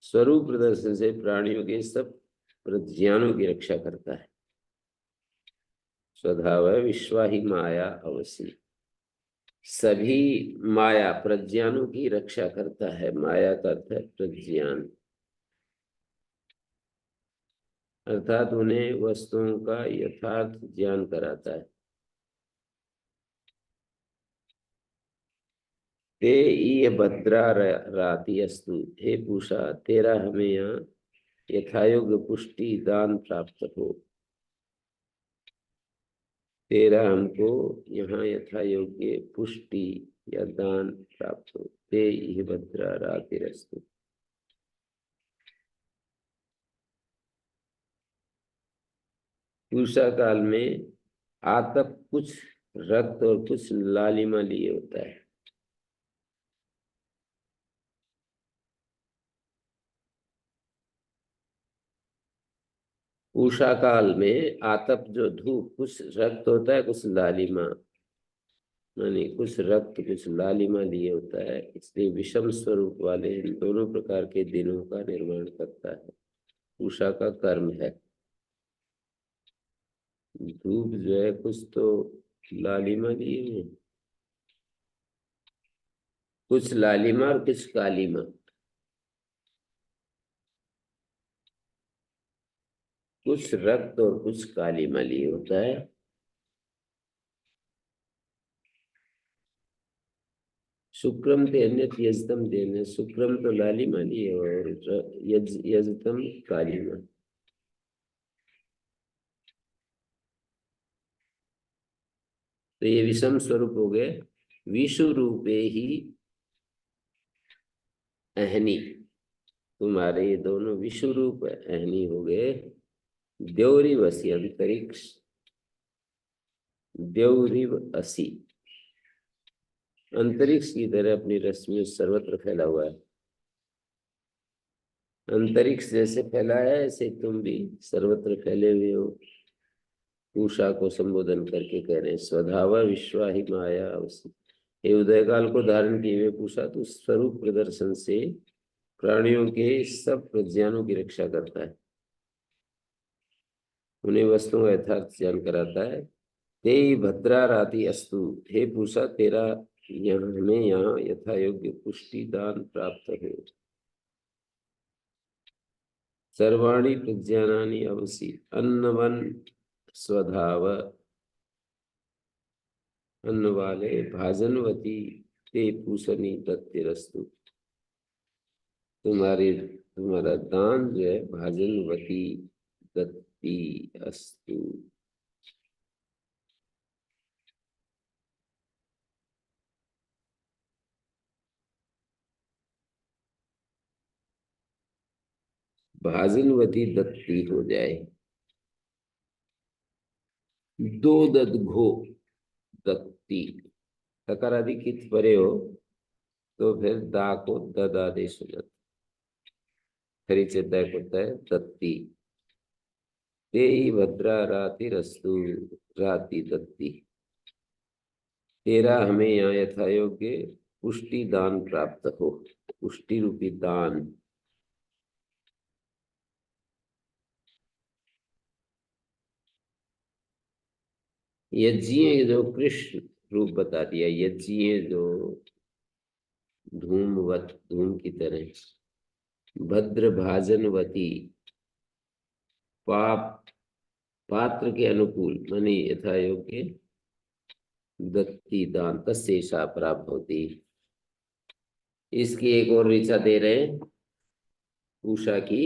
स्वरूप प्रदर्शन से प्राणियों के सब प्रज्ञानों की रक्षा करता है। स्वधाव विश्वा ही माया अवसी, सभी माया प्रज्ञानों की रक्षा करता है। माया का अर्थ है प्रज्ञान, अर्थात उन्हें वस्तुओं का यथार्थ ज्ञान कराता है। ते ये भद्रा राति अस्तु, हे पूषा, तेरा हमें यहाँ यथायोग्य पुष्टि दान प्राप्त हो, तेरा हमको यहाँ यथा योग्य पुष्टि या दान प्राप्त हो। ते ये भद्रा रातिरस्तु। पूषा काल में आतप कुछ रक्त और कुछ लालिमा लिए होता है। उषा काल में आतप जो धूप, कुछ रक्त होता है कुछ लालिमा, यानी कुछ रक्त कुछ लालिमा लिए होता है, इसलिए विषम स्वरूप वाले इन दोनों प्रकार के दिनों का निर्माण करता है। उषा का कर्म है। धूप जो है कुछ तो लालिमा लिए हुए, कुछ लालिमा और कुछ कालीमा, कुछ रक्त और कुछ कालीमा लिए होता है। शुक्रम ते अन्यत यजतम देने, शुक्रम तो लालिमा लिए और यजतम कालीमा। तो ये विषम स्वरूप हो गए। विषु रूपे ही अहनी, तुम्हारे ये दोनों विषु रूप अहनी हो गए। द्यौरी वसी अंतरिक्ष, द्यौरी असी, अंतरिक्ष की तरह अपनी रश्मियों सर्वत्र फैला हुआ है। अंतरिक्ष जैसे फैला है ऐसे तुम भी सर्वत्र फैले हुए हो। उषा को संबोधन करके कह रहे हैं, स्वधावा विश्वा ही माया अवसी। ये उदय काल को धारण किए हुए पूषा तो स्वरूप प्रदर्शन से प्राणियों के सब प्रज्ञानों की रक्षा करता है, उन्हें वस्तुओं का यथार्थ ज्ञान कराता है। ते भद्रा राति अस्तु, हे पूषा, तेरा यहाँ हमें यहाँ यथा योग्य पुष्टि दान प्राप्त हो। सर्वाणी प्रज्ञानानि अवसी, अन्न वन स्वधाव अन्न वाले भाजनवती ते पूषणी दत्तिरस्तु। तुम्हारा दान जो है भाजनवती दत्ती अस्तु। भाजनवती दत्ती हो जाए। दो दद घो दत्ती, तकार आदि कित परे हो तो फिर दा को दद आदेश हो जाता, खरी चेतक होता है दत्ती। ते भद्रा राति रस्तु, राति दत्ती। तेरा हमें यहाँ यथा योग्य पुष्टि दान प्राप्त हो, पुष्टि रूपी दान। यज्ञ जो कृष्ण रूप बता दिया, यज्ञ जो धूमवत, धूम की तरह। भद्र भाजनवती, पाप पात्र के अनुकूल मानी यथा योग्य दत्ती दान, तस्सा प्राप्त होती। इसकी एक और ऋचा दे रहे हैं उषा की।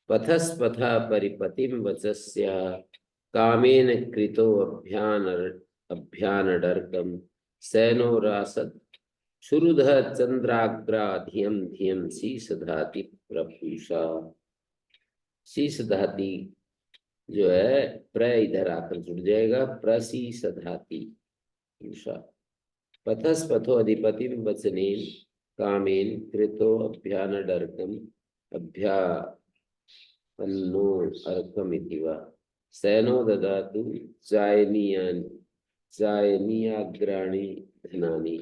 पथस्पथा परिपतिम वचस्या कामेन कृतो अभ्यानडर्कम सैनो रासत शुरुध चंद्राग्राधियम धियम शीस धाति प्रपूषा। शीस धाति जो है प्र इधर आकर जुड़ जाएगा, प्रशीस धाति उषा। पथस्पथो अधिपतिम वचनेन कामेन कृतो अभ्यानडर्कम अभ्यापन्नो अर्कमिति वा। सैनो ददातु चायनीयाग्राणि धनानि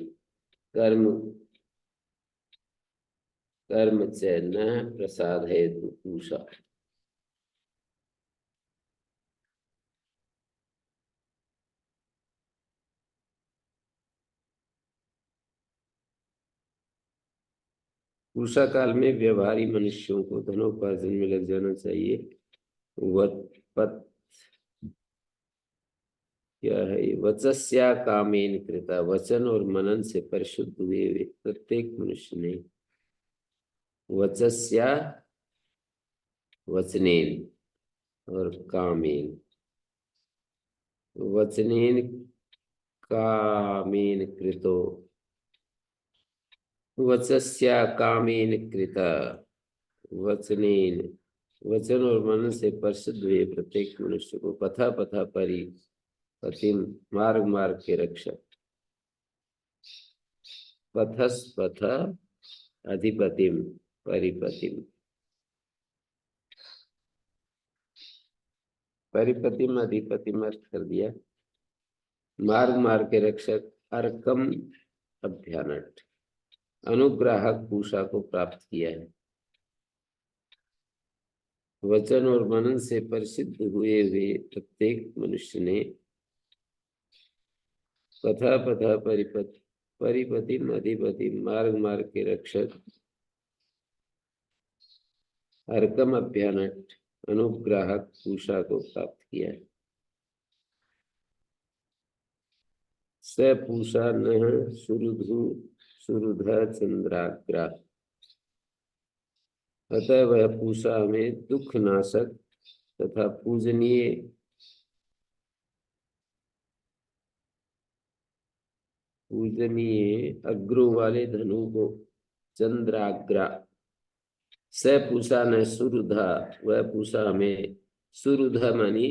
कर्म कर्म च न प्रसादयतु पूषा। पूषा काल में व्यवहारी मनुष्यों को धनोपार्जन में लग जाना चाहिए। वत्पत क्या है? वचस्या कामेन कृता, वचन और मनन से परिशुद्ध हुए प्रत्येक मनुष्य ने। वचस्या वचनेन और कामेन, वचनेन कामेन कृतो, वचस्या कामेन कृता, वचनेन वचन और मन से परिशुद्ध हुए प्रत्येक मनुष्य को। पथा पथा परि पतिम, मार्ग मार्ग के रक्षक। पथस पथ अधिपतिम परिपतिम, परिपतिम अधिपतिम अर्थ कर दिया। मार्ग मार्ग के रक्षक अर्कम अभ्यानट, अनुग्राहक पूषा को प्राप्त किया है। वचन और मनन से परिसिद्ध हुए प्रत्येक मनुष्य ने पथा पथा परिपतिम अधिपतिम, मार्ग मार्ग के रक्षक अर्कम अभ्यानट, अनुग्राहक पूषा को प्राप्त किया है। स पूषा न सुरुध चंद्राग्रा, अतः वह पूषा में दुख नाशक तथा पूजनीय अग्रों वाले धनु को चंद्राग्रा। स पूषा न सुरुधा, वह पूषा में सुरुध मानी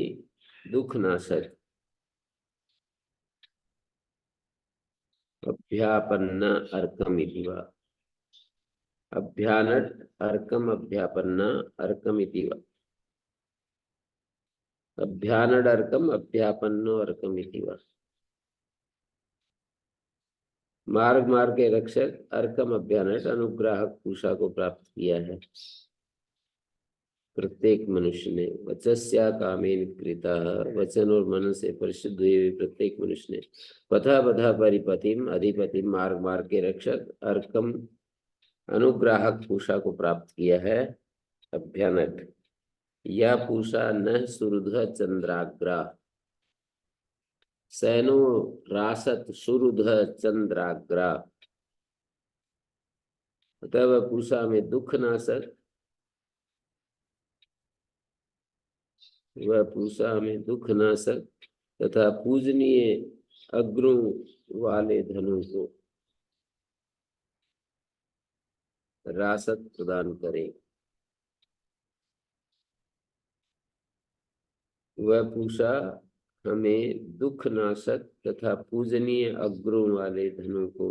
दुख नाशक, अभ्यापन्न अर्कम इति वा। अभ्यानट अर्कम अभ्यापन्न अर्कम इति वा। अभ्यानड अर्कम अभ्यापन्नो अर्कम इति वा। मार्ग मार्ग के रक्षक अर्कम अभ्यानट, अनुग्राहक पूषा को प्राप्त किया है प्रत्येक मनुष्य ने। वचस्या कामेन कृता, वचन और मन से परिशुद्ध हुए प्रत्येक मनुष्य ने। पथा पथा परिपतिम अधिपतिम, मार्ग मार्ग के रक्षक अर्कम अनुग्राहक पूषा को प्राप्त किया है अभ्यानट। या पूषा न सुरुध चंद्राग्रा, सैनो रासत सुरुध चंद्राग्रा। अतः वह पूषा में दुख नाशक, वह पूषा में दुख नाशक तथा पूजनीय अग्रों वाले धनों को रासत प्रदान करे। वह पूषा हमें दुख नाशक तथा पूजनीय अग्रों वाले धनों को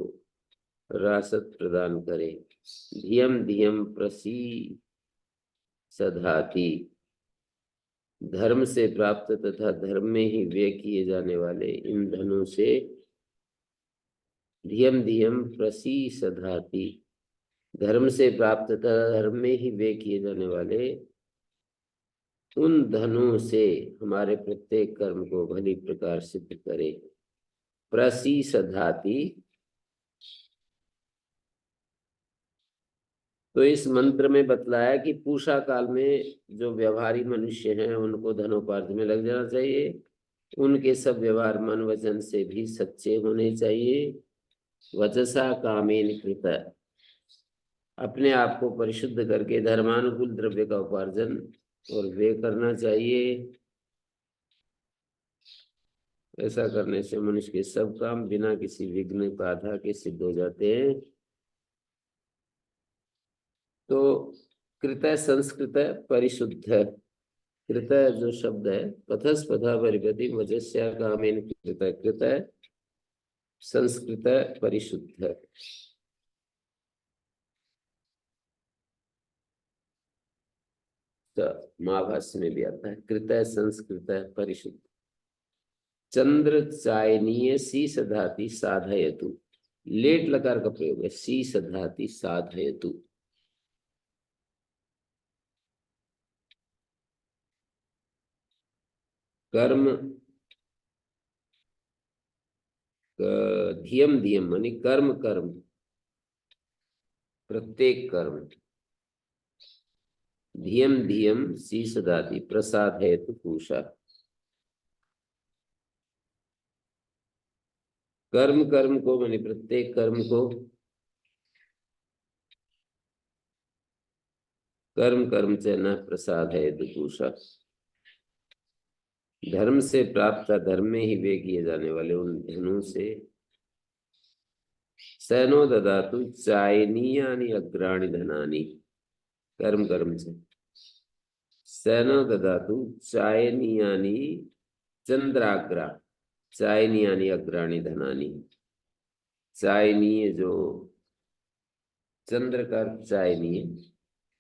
रासत प्रदान करे। धियम धियम प्रसी सधाती, धर्म से प्राप्त तथा धर्म में ही व्यय किए जाने वाले इन धनों से धियम धियम प्रसी सधाती, धर्म से प्राप्त तथा धर्म में ही व्यय किए जाने वाले उन धनों से हमारे प्रत्येक कर्म को भली प्रकार सिद्ध करे। प्रसी सधाती, तो इस मंत्र में बतलाया कि पूषा काल में जो व्यवहारी मनुष्य हैं उनको धनोपार्जन में लग जाना चाहिए। उनके सब व्यवहार मन वचन से भी सच्चे होने चाहिए। वचसा कामेन कृत, अपने आप को परिशुद्ध करके धर्मानुकूल द्रव्य का उपार्जन और व्यय करना चाहिए। ऐसा करने से मनुष्य के सब काम बिना किसी विघ्न बाधा के सिद्ध हो जाते हैं। तो कृत संस्कृत परिशुद्ध, कृत जो शब्द है पथस्पथा परिपति वजस्या कामेन कृत, कृत संस्कृत परिशुद्ध। तो महाभाष्य में भी आता है कृत संस्कृत परिशुद्ध। चंद्र चायनीय शीस धाति साधयतु, लेट लकार का प्रयोग है, शीस धाति साधयतु। कर्म धियम धियम मानी कर्म कर्म, प्रत्येक कर्म। धियम धियम शीस धाति प्रसादयतु पूषा, कर्म कर्म को मानी प्रत्येक कर्म को, कर्म कर्म च न प्रसादयतु पूषा, धर्म से प्राप्त धर्म में ही वे किए जाने वाले उन धनों से। सैनो ददातु चायनीयानि अग्राणी धनानि, कर्म कर्म से। सैनो ददातु चायनीयानि चंद्राग्रा, चायनीयानि अग्राणी धनानि। चायनीय जो चंद्र का चायनीय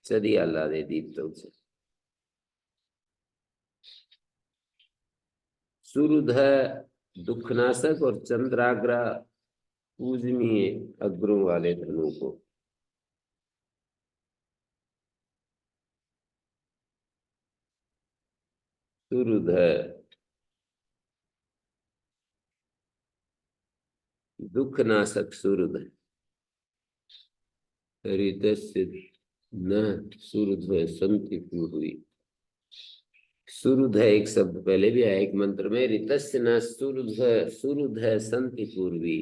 चदी आह्लादे दीप्तौ च। सुरुध दुखनाशक और चंद्राग्रा पूजनीय अग्रों वाले धनों को। सुरुध दुखनाशक सुरुध, ऋतस्य न सुरुध संति पूर्वी। सुरुध एक शब्द पहले भी आया एक मंत्र में, ऋतस्य न सुरुध सुरुध संति पूर्वी,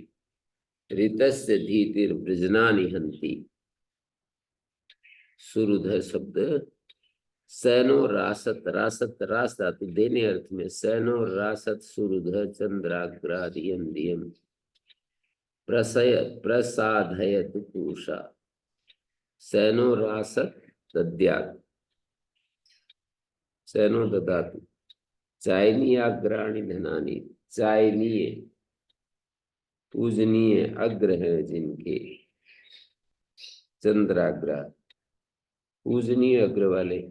ऋतस्य धीतिर वृजनानि हंति। सुरुध शब्द सैनो रासत, रासत रास धातु देने अर्थ में, सैनो रासत सुरुध चंद्राग्रा धियम धियम प्रसय प्रसादयत पूषा। सैनो रासत दद्यात्, सैनो ददातु चायनीय अग्राणी धनानि, चायनीय पूजनीय अग्र है जिनके, चंद्राग्रा पूजनीय अग्र वाले।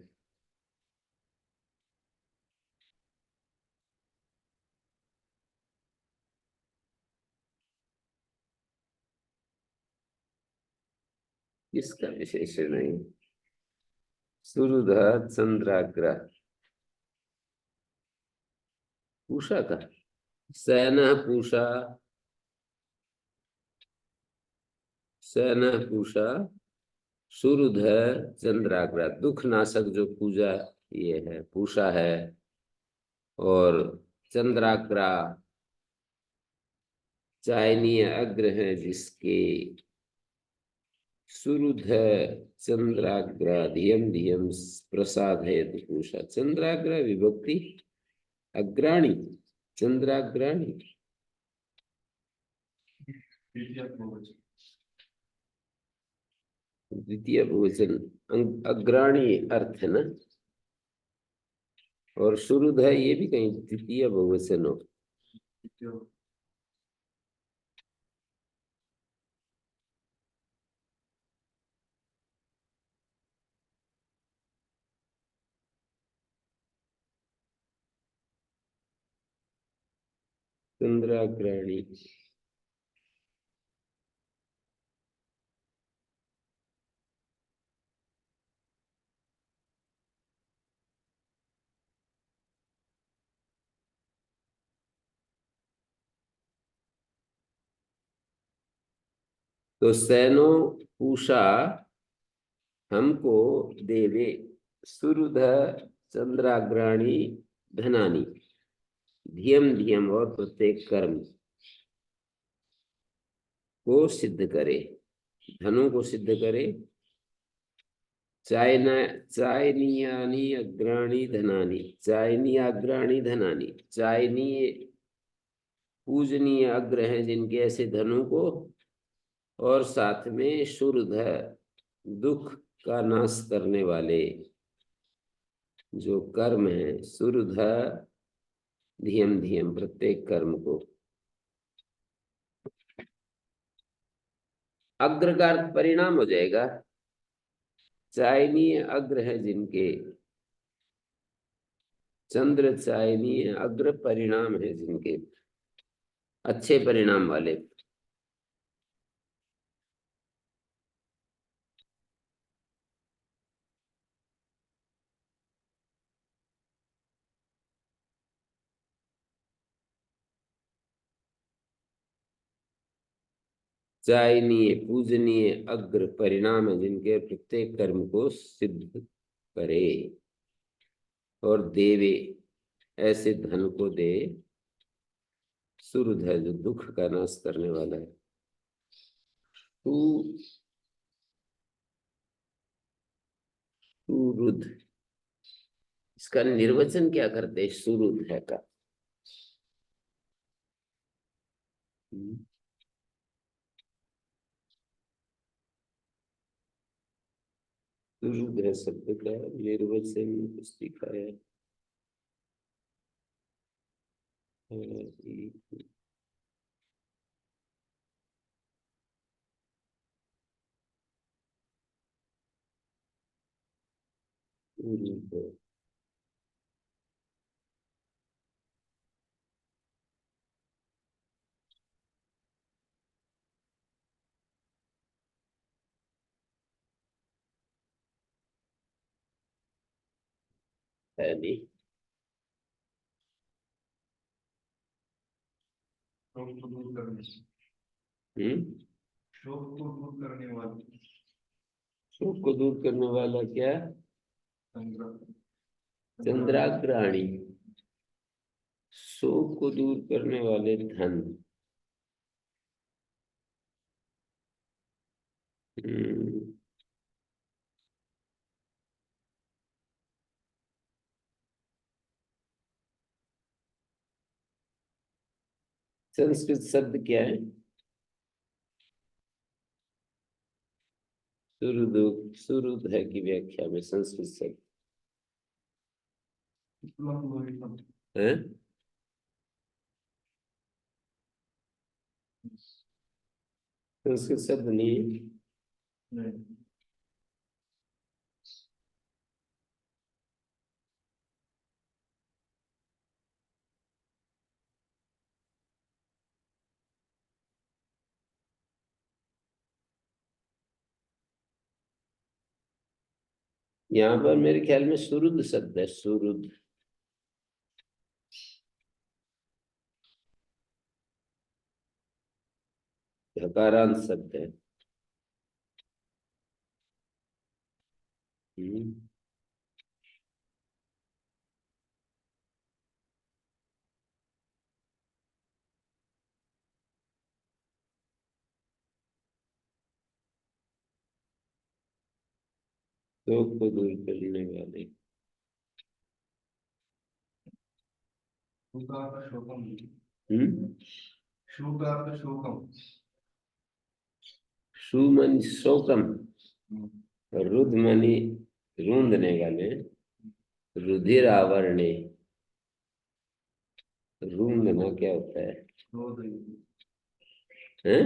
इसका विशेषण नहीं, सुरुधा चंद्राग्रा पूषा का, सैन पूषा, सैन पूषा सुरुध चंद्राग्रा, दुख नाशक जो पूजा ये है, पूषा है। और चंद्राग्रा, चायनीय अग्र है जिसके, सुरुध है, चंद्राग्र, धियम धियम प्रसाद है तो पूषा। चंद्राग्र विभक्ति अग्राणी, चंद्राग्राणी। द्वितीय बहुवचन, अग्राणी अर्थ है ना। और शुरुद है, ये भी कहीं द्वितीय बहुवचन हो। चंद्राग्राणी। तो सैनो पूषा हमको देवे, सुरुध चंद्राग्राणी धनानी, धियम धियम और प्रत्येक कर्म को सिद्ध करे, धनों को सिद्ध करे। चायना, चायनीयानी अग्राणी धनानी, चायनी अग्राणी धनानी, चायनीय पूजनीय अग्र हैं जिनके ऐसे धनों को, और साथ में शुरुध दुख का नाश करने वाले जो कर्म है, शुरुध धियम धियम प्रत्येक कर्म को। अग्र का अर्थ परिणाम हो जाएगा। चायनीय अग्र है जिनके, चंद्र चायनीय अग्र परिणाम है जिनके, अच्छे परिणाम वाले। चायनीय पूजनीय अग्र परिणाम है जिनके, प्रत्येक कर्म को सिद्ध करे और देवे, ऐसे धन को दे। सुरुध है जो दुख का नाश करने वाला है। सुरुध, इसका निर्वचन क्या करते हैं सुरुध है का? सुरुध है शब्द का निर्वचन पुस्तिका है। सुरुध है नहीं। शोक को दूर करने, शोक को दूर करने वाली, शोक को दूर करने वाला क्या? चंद्राग्राणी। शोक को दूर करने वाले धन। संस्कृत शब्द क्या है? सुरुद, सुरुद है की व्याख्या में संस्कृत शब्द है। संस्कृत शब्द नहीं है। यहाँ पर मेरे ख्याल में सुरुद शब्द है, सुरुद। धकारांत शब्द है। शोक को दूर करने वाले। शोकार्थ शोकम। हम्म। शोकार्थ शोकम। शु मन शोकम, रुद्र मणि रूंदने वाले, रुधिर आवरणे। रूंदना क्या होता है? क्रोध हैं?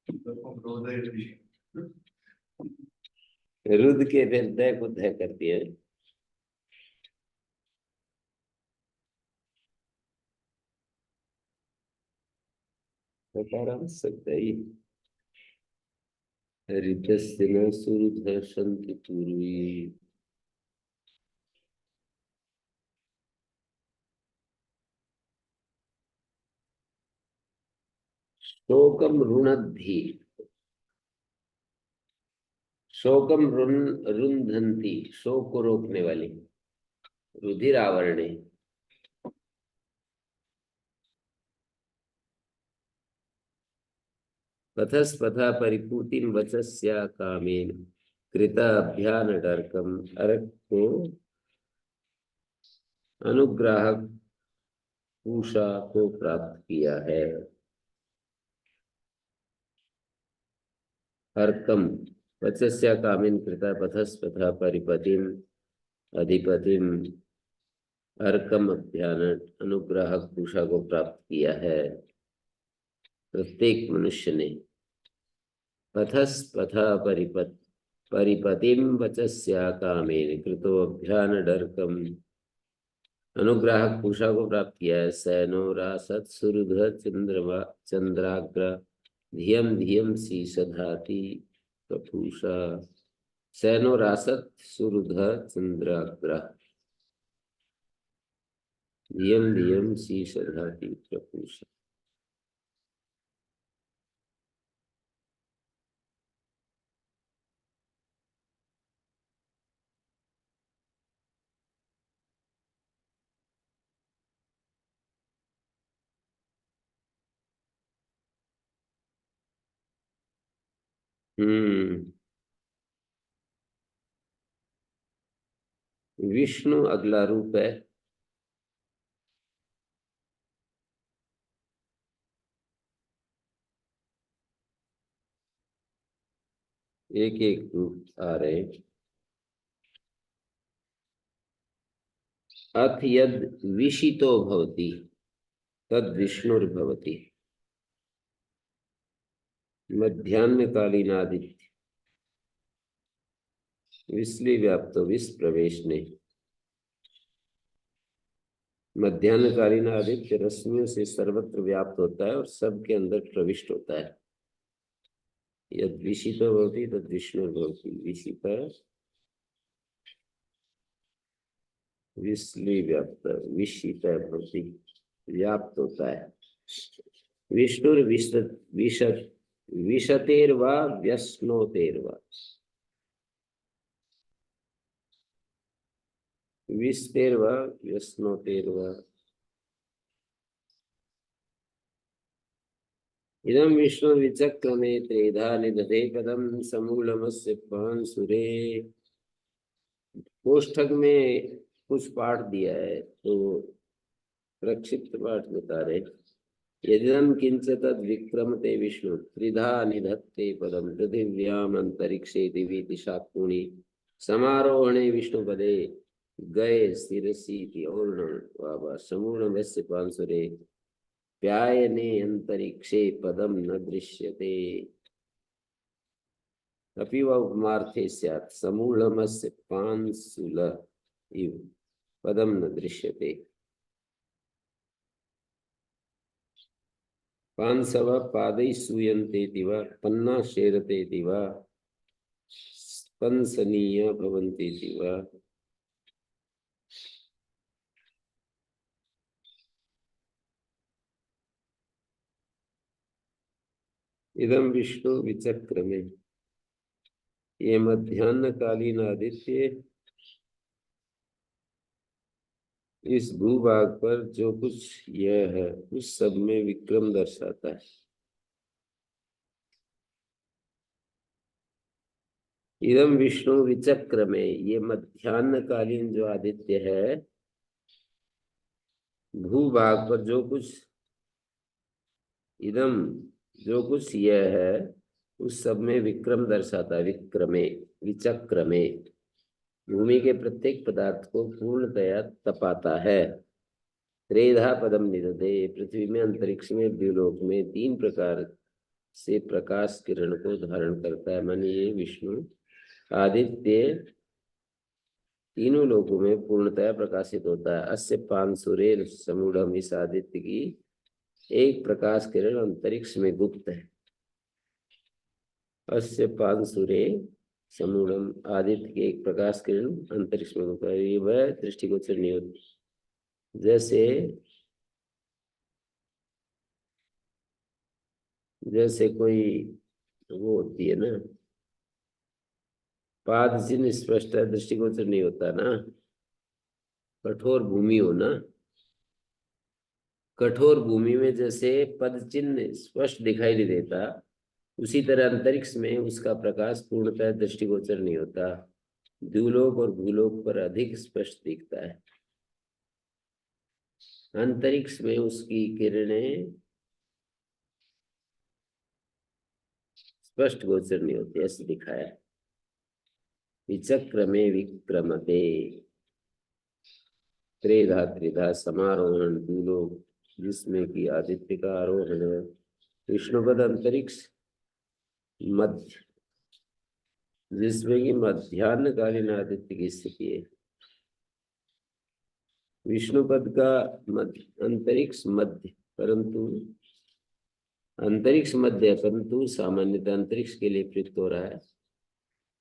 क्रोध रुद्र के फिर दय को दय करती है। सकारांत सकता ही। हरितस्य न सुरध संति पूर्वी। शोकम रुणद्धि, शोकम रुंधंती, शोक को रोकने वाली, रुधिर आवरणे। पथस्पथा परिपूतिम वचस्या कामेन कृता अभ्यान डर्कम। अर्क को अनुग्राहक पूषा को प्राप्त किया है। अर्कम वचस्या कामेन कृता पथस्पथा परिपतिम अधिपतिम। अर्कम अभ्यान अनुग्राहक पूषा को प्राप्त किया है। प्रत्येक मनुष्य ने पथस्पथा परिपतिम वचस्या कामेन कृतो अभ्यान डर्कम अनुग्राहक पूषा को प्राप्त किया है। सैनो रासत सुरध चंद्रमा चंद्राग्र धियम धियम शीषधाति प्रपूषा। सैनो रासत सुरध चंद्राग्र धियम धियम शीषधाति प्रपूषा। विष्णु अगला रूप है। एक एक रूप आ रहे। अथ यद विषितो भवति तद विष्णुर्भवति। मध्याह्नकालीनादित्य विस्ली व्याप्तो विस प्रवेश ने। मध्याह्नकालीन आदित्य रश्मियों से सर्वत्र व्याप्त होता है और सबके अंदर प्रविष्ट होता है। यद विषितो भवति तद विष्णुर्भवति। विषित विस्ली व्याप्त विषित भवति, व्याप्त होता है। विष्णुर विशत विशतेर्वा व्यश्नोतेर्वा। विस्तेर्वा व्यश्नोतेर्वा। इदं विष्णु विचक्रमे त्रेधा निदधे पदम समूलमस्य पांसुरे। कोष्ठक में कुछ पाठ दिया है तो प्रक्षिप्त पाठ बता रहे। यदिदं किंच तद विक्रमते विष्णु त्रिधा निधत्ते पदम पृथिव्याम अंतरिक्षे दिवि दिशात्मनि समारोहणे विष्णुपदे गए शिरसी और समूलमस्य पांसुरे प्यायने अंतरिक्षे पदम न दृश्यते। अपि वा उपमार्थे स्यात् समूलमस्य पांसुल इव पदम न दृश्यते। पांसव पादै सूयन्ते दिवा पन्ना शेरते दिवा स्पंसनीय भवन्ति दिवा। इदं विष्णु विचक्रमे। ये मध्याह्नकालीन आदित्य इस भूभाग पर जो कुछ यह है उस सब में विक्रम दर्शाता है। इदम विष्णु विचक्र में, ये मध्यान्हकालीन जो आदित्य है, भूभाग पर जो कुछ इदम, जो कुछ यह है, उस सब में विक्रम दर्शाता है। विक्रमे, विचक्र में भूमि के प्रत्येक पदार्थ को पूर्णतया तपाता है। त्रेधा पदम निदधे, पृथ्वी में, अंतरिक्ष में, द्युलोक में 3 प्रकार से प्रकाश किरण को धारण करता है। मानिए विष्णु आदित्य तीनों लोकों में पूर्णतया प्रकाशित होता है। अस्य पांसुरेर समूढ़म, इस आदित्य की एक प्रकाश किरण अंतरिक्ष में गुप्त है। अस्य पांसुरे समूढ़म, आदित्य की एक प्रकाश किरण अंतरिक्ष में गुप्त है। ये वह दृष्टिगोचर नहीं होती। जैसे जैसे कोई वो होती है ना, पाद चिन्ह स्पष्ट है, दृष्टिगोचर नहीं होता ना। कठोर भूमि हो ना, कठोर भूमि में जैसे पद चिन्ह स्पष्ट दिखाई नहीं देता, उसी तरह अंतरिक्ष में उसका प्रकाश पूर्णतः दृष्टिगोचर नहीं होता। द्युलोक और भूलोक पर अधिक स्पष्ट दिखता है। अंतरिक्ष में उसकी किरणें स्पष्ट गोचर नहीं होती, ऐसे दिखाया। विचक्र में विक्रमते, त्रेधा त्रिधा समारोहण द्युलोक, जिसमें कि आदित्य का आरोहण है। विष्णुपद अंतरिक्ष मध्य, जिसमें कि मध्यान्हकालीन आदित्य की स्थिति है। विष्णुपद का मध्य, अंतरिक्ष मध्य, परंतु अंतरिक्ष मध्य, परंतु सामान्यतः अंतरिक्ष के लिए प्रयुक्त हो रहा है।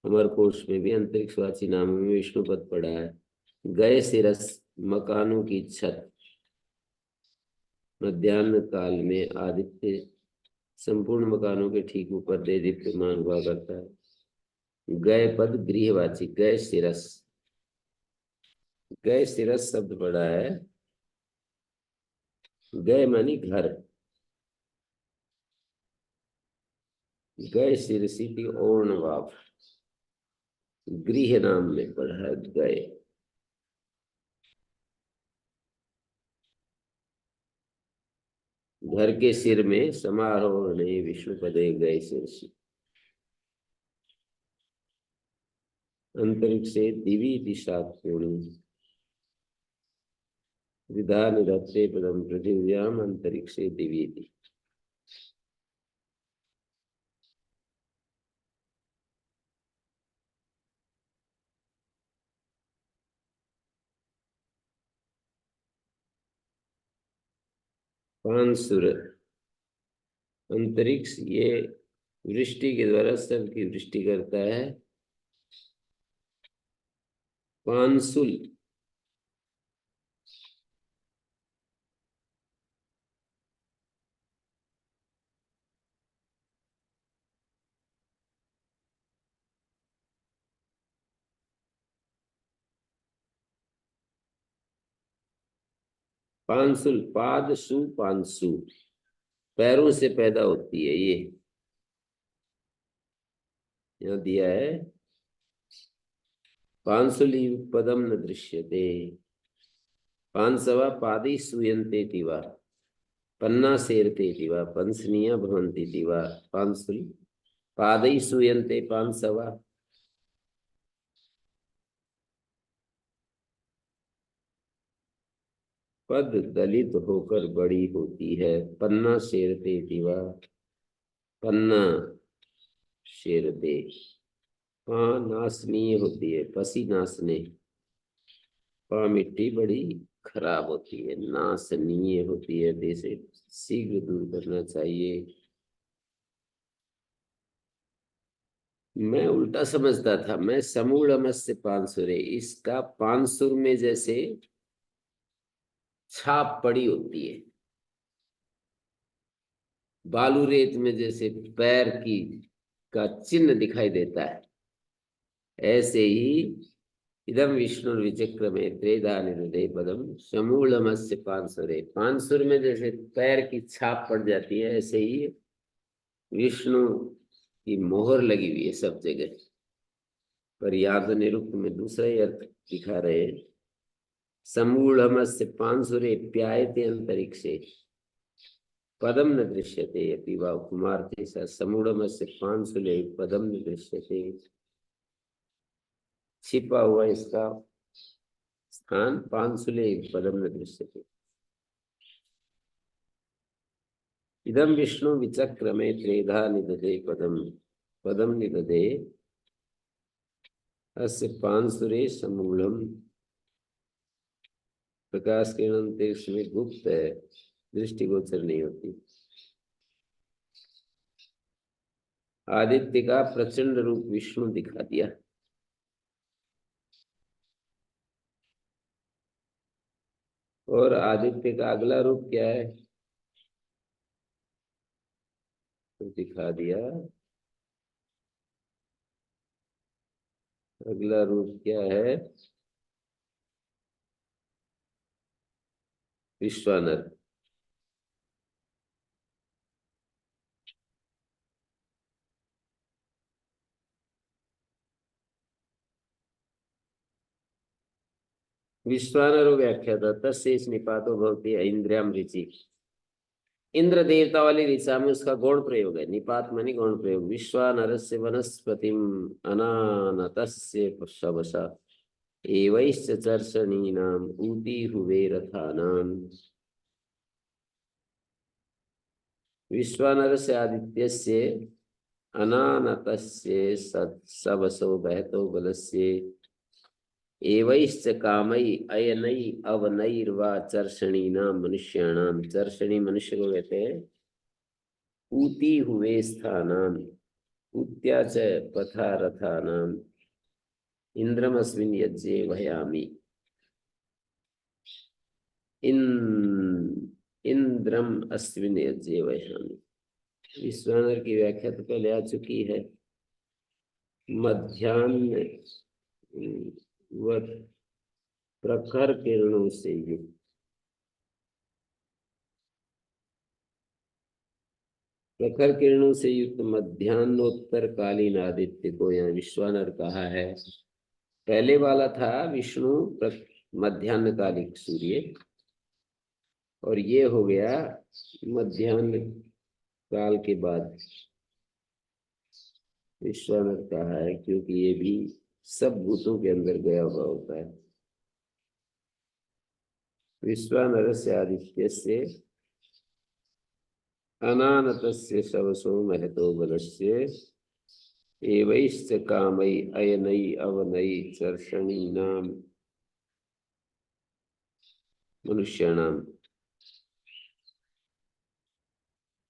अमर कोश में भी अंतरिक्षवासी नामों में विष्णुपद पड़ा है। गए सिरस, मकानों की छत। मध्यान्ह काल में आदित्य संपूर्ण मकानों के ठीक ऊपर दे दीप्यमान हुआ करता है। गए पद गृहवाची, गए सिरस, गए सिरस शब्द पड़ा है। गए मानी घर, गए सिरसी की ओर्णवाप, गृह नाम में पड़ा है गए। घर के सिर में समारोह ने विष्णु पदे गए सिरसी। अंतरिक्षे दिवी दिशा कोणी, विधा निधत्ते पदम पृथिव्याम अंतरिक्षे दिवी। पांसुर, अंतरिक्ष ये वृष्टि के द्वारा सब की वृष्टि करता है। पांसुल, पांसुल, पाद सु पांसु, पैरों से पैदा होती है। ये यहाँ दिया है। पांसुली पदम न दृश्यते, पांसवा पादी सूयन्ते तिवा, पन्ना सेरते तिवा, पंसनिया भवन्ति तिवा। पांसुल पादई सूयन्ते पांसवा, पद दलित होकर बड़ी होती है। पन्ना शेरते दिवा, पन्ना शेरते। पा नासनीय होती है, पसी नासने। पा मिट्टी बड़ी खराब होती है, नासनीय होती है, जैसे शीघ्र दूर करना चाहिए। मैं उल्टा समझता था, मैं समूढ़ अमस्य पांसुरे, इसका पांसुर में जैसे छाप पड़ी होती है, बालू रेत में जैसे पैर की का चिन्ह दिखाई देता है, ऐसे ही इदम विष्णु विचक्र में त्रेधा निदधे पदम समूलमस्य पांसुरे। पांसुर में जैसे पैर की छाप पड़ जाती है, ऐसे ही विष्णु की मोहर लगी हुई है सब जगह। पर याद निरुक्त में दूसरा ही अर्थ दिखा रहे हैं। समूढ़मस्य पांसुरे प्यायते अंतरिक्षे पदम न दृश्यते यदि वा कुमार्थे स समूढ़मस्य पांसुले पदम न दृश्यते। छिपा हुआ इसका स्थान पांसुले पदम न दृश्यते। इदम विष्णु विचक्रमे त्रेधा निदधे पदम पदम निदधे अस्य पांसुरे समूलम। प्रकाश किरण अंतरिक्ष में गुप्त है, दृष्टिगोचर नहीं होती। आदित्य का प्रचंड रूप विष्णु दिखा दिया। और आदित्य का अगला रूप क्या है तो दिखा दिया। अगला रूप क्या है? विश्वानर। विश्वानरो व्याख्याता तस्यैष निपातो भवति इंद्रियाम ऋचि। इंद्र देवता वाली ऋचा में उसका गौण प्रयोग है। निपात मानी गौण प्रयोग। विश्वानरस्य वनस्पतिम अनानतस्य शवसा एवैश्च चर्षणीनाम ऊती हुवे रथानाम। विश्वानरस्य आदित्यस्य अनानतस्य सवसो बहतो बलस्य एवैश्च कामई अयनई अवनैर्वा चर्षणीनाम मनुष्याणाम। चर्षणी मनुष्य को कहते हैं। ऊती हुए स्थानाम ऊत्या च पथा रथानाम इंद्रमस्मिन् यज्ञे वयामि। इंद्रम अस्मिन् यज्ञे वयामि। विश्वानर की व्याख्या तो पहले आ चुकी है। मध्याह्न व प्रखर किरणों से युक्त प्रखर किरणों से युक्त मध्यान्होत्तर कालीन आदित्य को यहाँ विश्वानर कहा है। पहले वाला था विष्णु मध्यान्ह कालिक सूर्य, और ये हो गया मध्यान्ह काल के बाद विश्वानर कहा है, क्योंकि ये भी सब भूतों के अंदर गया हुआ होता है। विश्वानर से आदित्य से अनानतस्य शवसो महतो बलस्य एवैश्च कामै अयनै अवनै चर्षणीनाम मनुष्याणाम।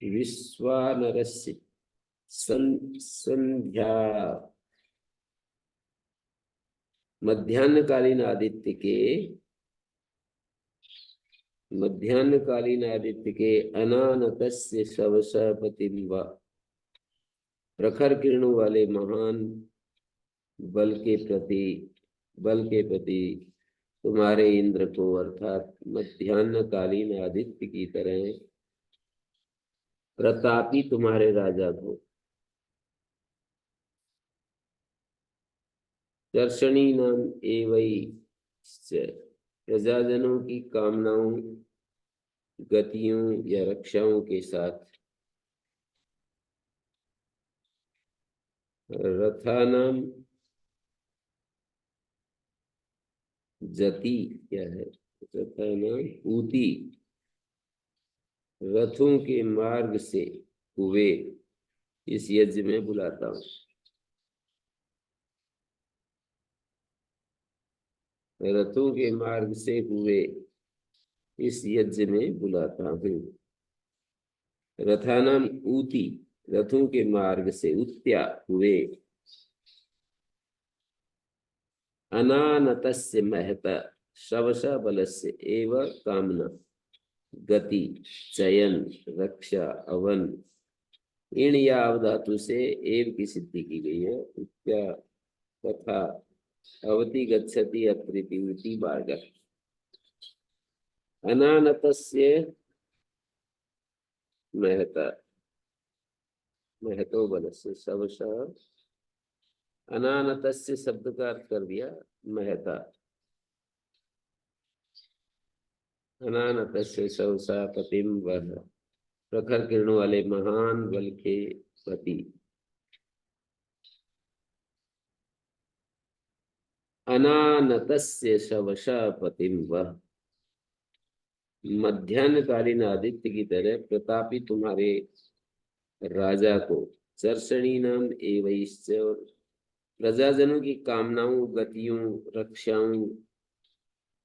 विश्वानरस्य संध्या मध्याह्नकालीन आदित्य के अनानतस्य शवसा पतिम्वा प्रखर किरणों वाले महान बल के प्रति तुम्हारे इंद्र को अर्थात मध्याह्नकालीन आदित्य की तरह प्रतापी तुम्हारे राजा को दर्शनी नाम एवं प्रजाजनों की कामनाओं गतियों या रक्षाओं के साथ रथानाम जति क्या है? रथानाम ऊती रथों के मार्ग से हुए इस यज्ञ में बुलाता हूँ। रथों के मार्ग से हुए इस यज्ञ में बुलाता हूँ। रथानाम ऊती रथों के मार्ग से उत्या हुए अनानतस्य महता शवसा बलस्य एव कामना गति चयन रक्षा अवन इन या अवधातु से एव की सिद्धि की गई है। उत्या तथा अवति गच्छति अत्रिति मार्ग। अनानतस्य महता महतो बलस्य शवसा अनानतस्य शब्द का अर्थ कर दिया महता। अनानतस्य सहसा पतिम वह, प्रखर किरण वाले महान बल के पति। अनानतस्य शवशा पतिम वह, मध्यान्हकालीन आदित्य की तरह प्रतापी तुम्हारे राजा को, चर्षणी नाम एवैश्च, और प्रजाजनों की कामनाओं, गतियों, रक्षाओं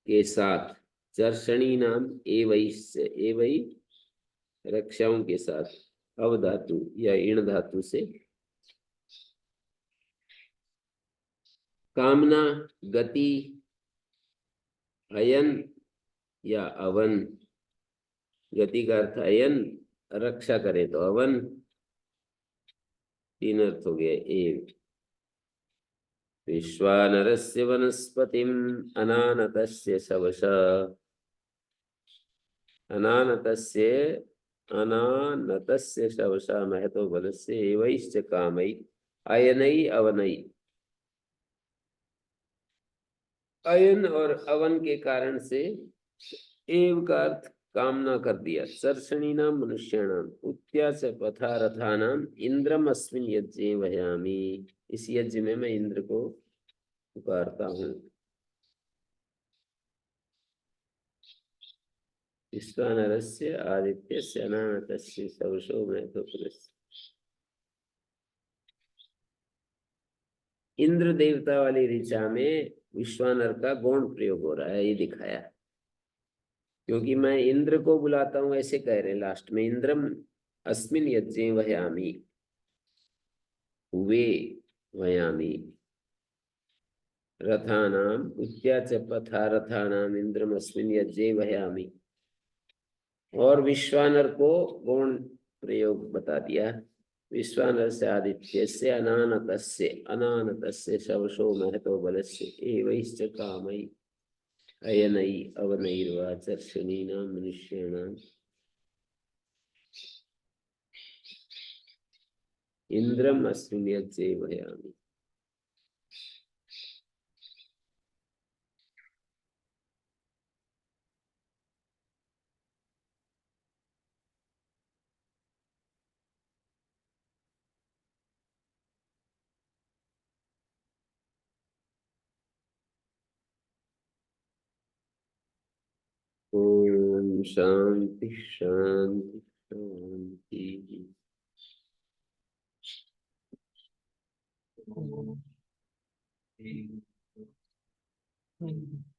के साथ, चर्षणी नाम एवैश्च, एवै रक्षाओं के साथ, अवधातु या इण धातु से, कामना, गति, अयन या अवन, गति का अर्थ अयन, रक्षा करे तो अवन, तीन अर्थ हो गए। एव विश्वानरस्य वनस्पतिम अनानतस्य शवशा, अनानतस्य, अनानतस्य शवशा महतो बलस्य एवैश्च कामै अयनै अवनै, अयन और अवन के कारण से एव का अर्थ कामना कर दिया। सर्षणी नाम मनुष्याणाम उत्याच पथारथानाम इंद्रम अस्मिन यज्ञे वयामी, इस यज्ञ में मैं इंद्र को पुकारता हूँ। विश्वानरस्य आदित्यस्य अनानतस्य शवशो महतो बलस्य, इंद्र देवता वाली ऋचा में विश्वानर का गौण प्रयोग हो रहा है, ये दिखाया। क्योंकि मैं इंद्र को बुलाता हूं ऐसे कह रहे लास्ट में, इंद्रम अस्मिन यज्ञे वयामी, हुए वयामी, रथानाम उत्याच पथा रथानाम इंद्रम अस्मिन यज्ञे वयामी, और विश्वानर को गौण प्रयोग बता दिया। विश्वानर से आदित्य से अनानतस्य, अनानतस्य शवशो महतो बलस्य एवैश्च कामै अयनै अवनैर्वा चर्षणीनां मनुष्याणाम् इंद्रम अस्मिन् यज्ञे वयामि। ओम शांति शांति शांति। एक हम्म।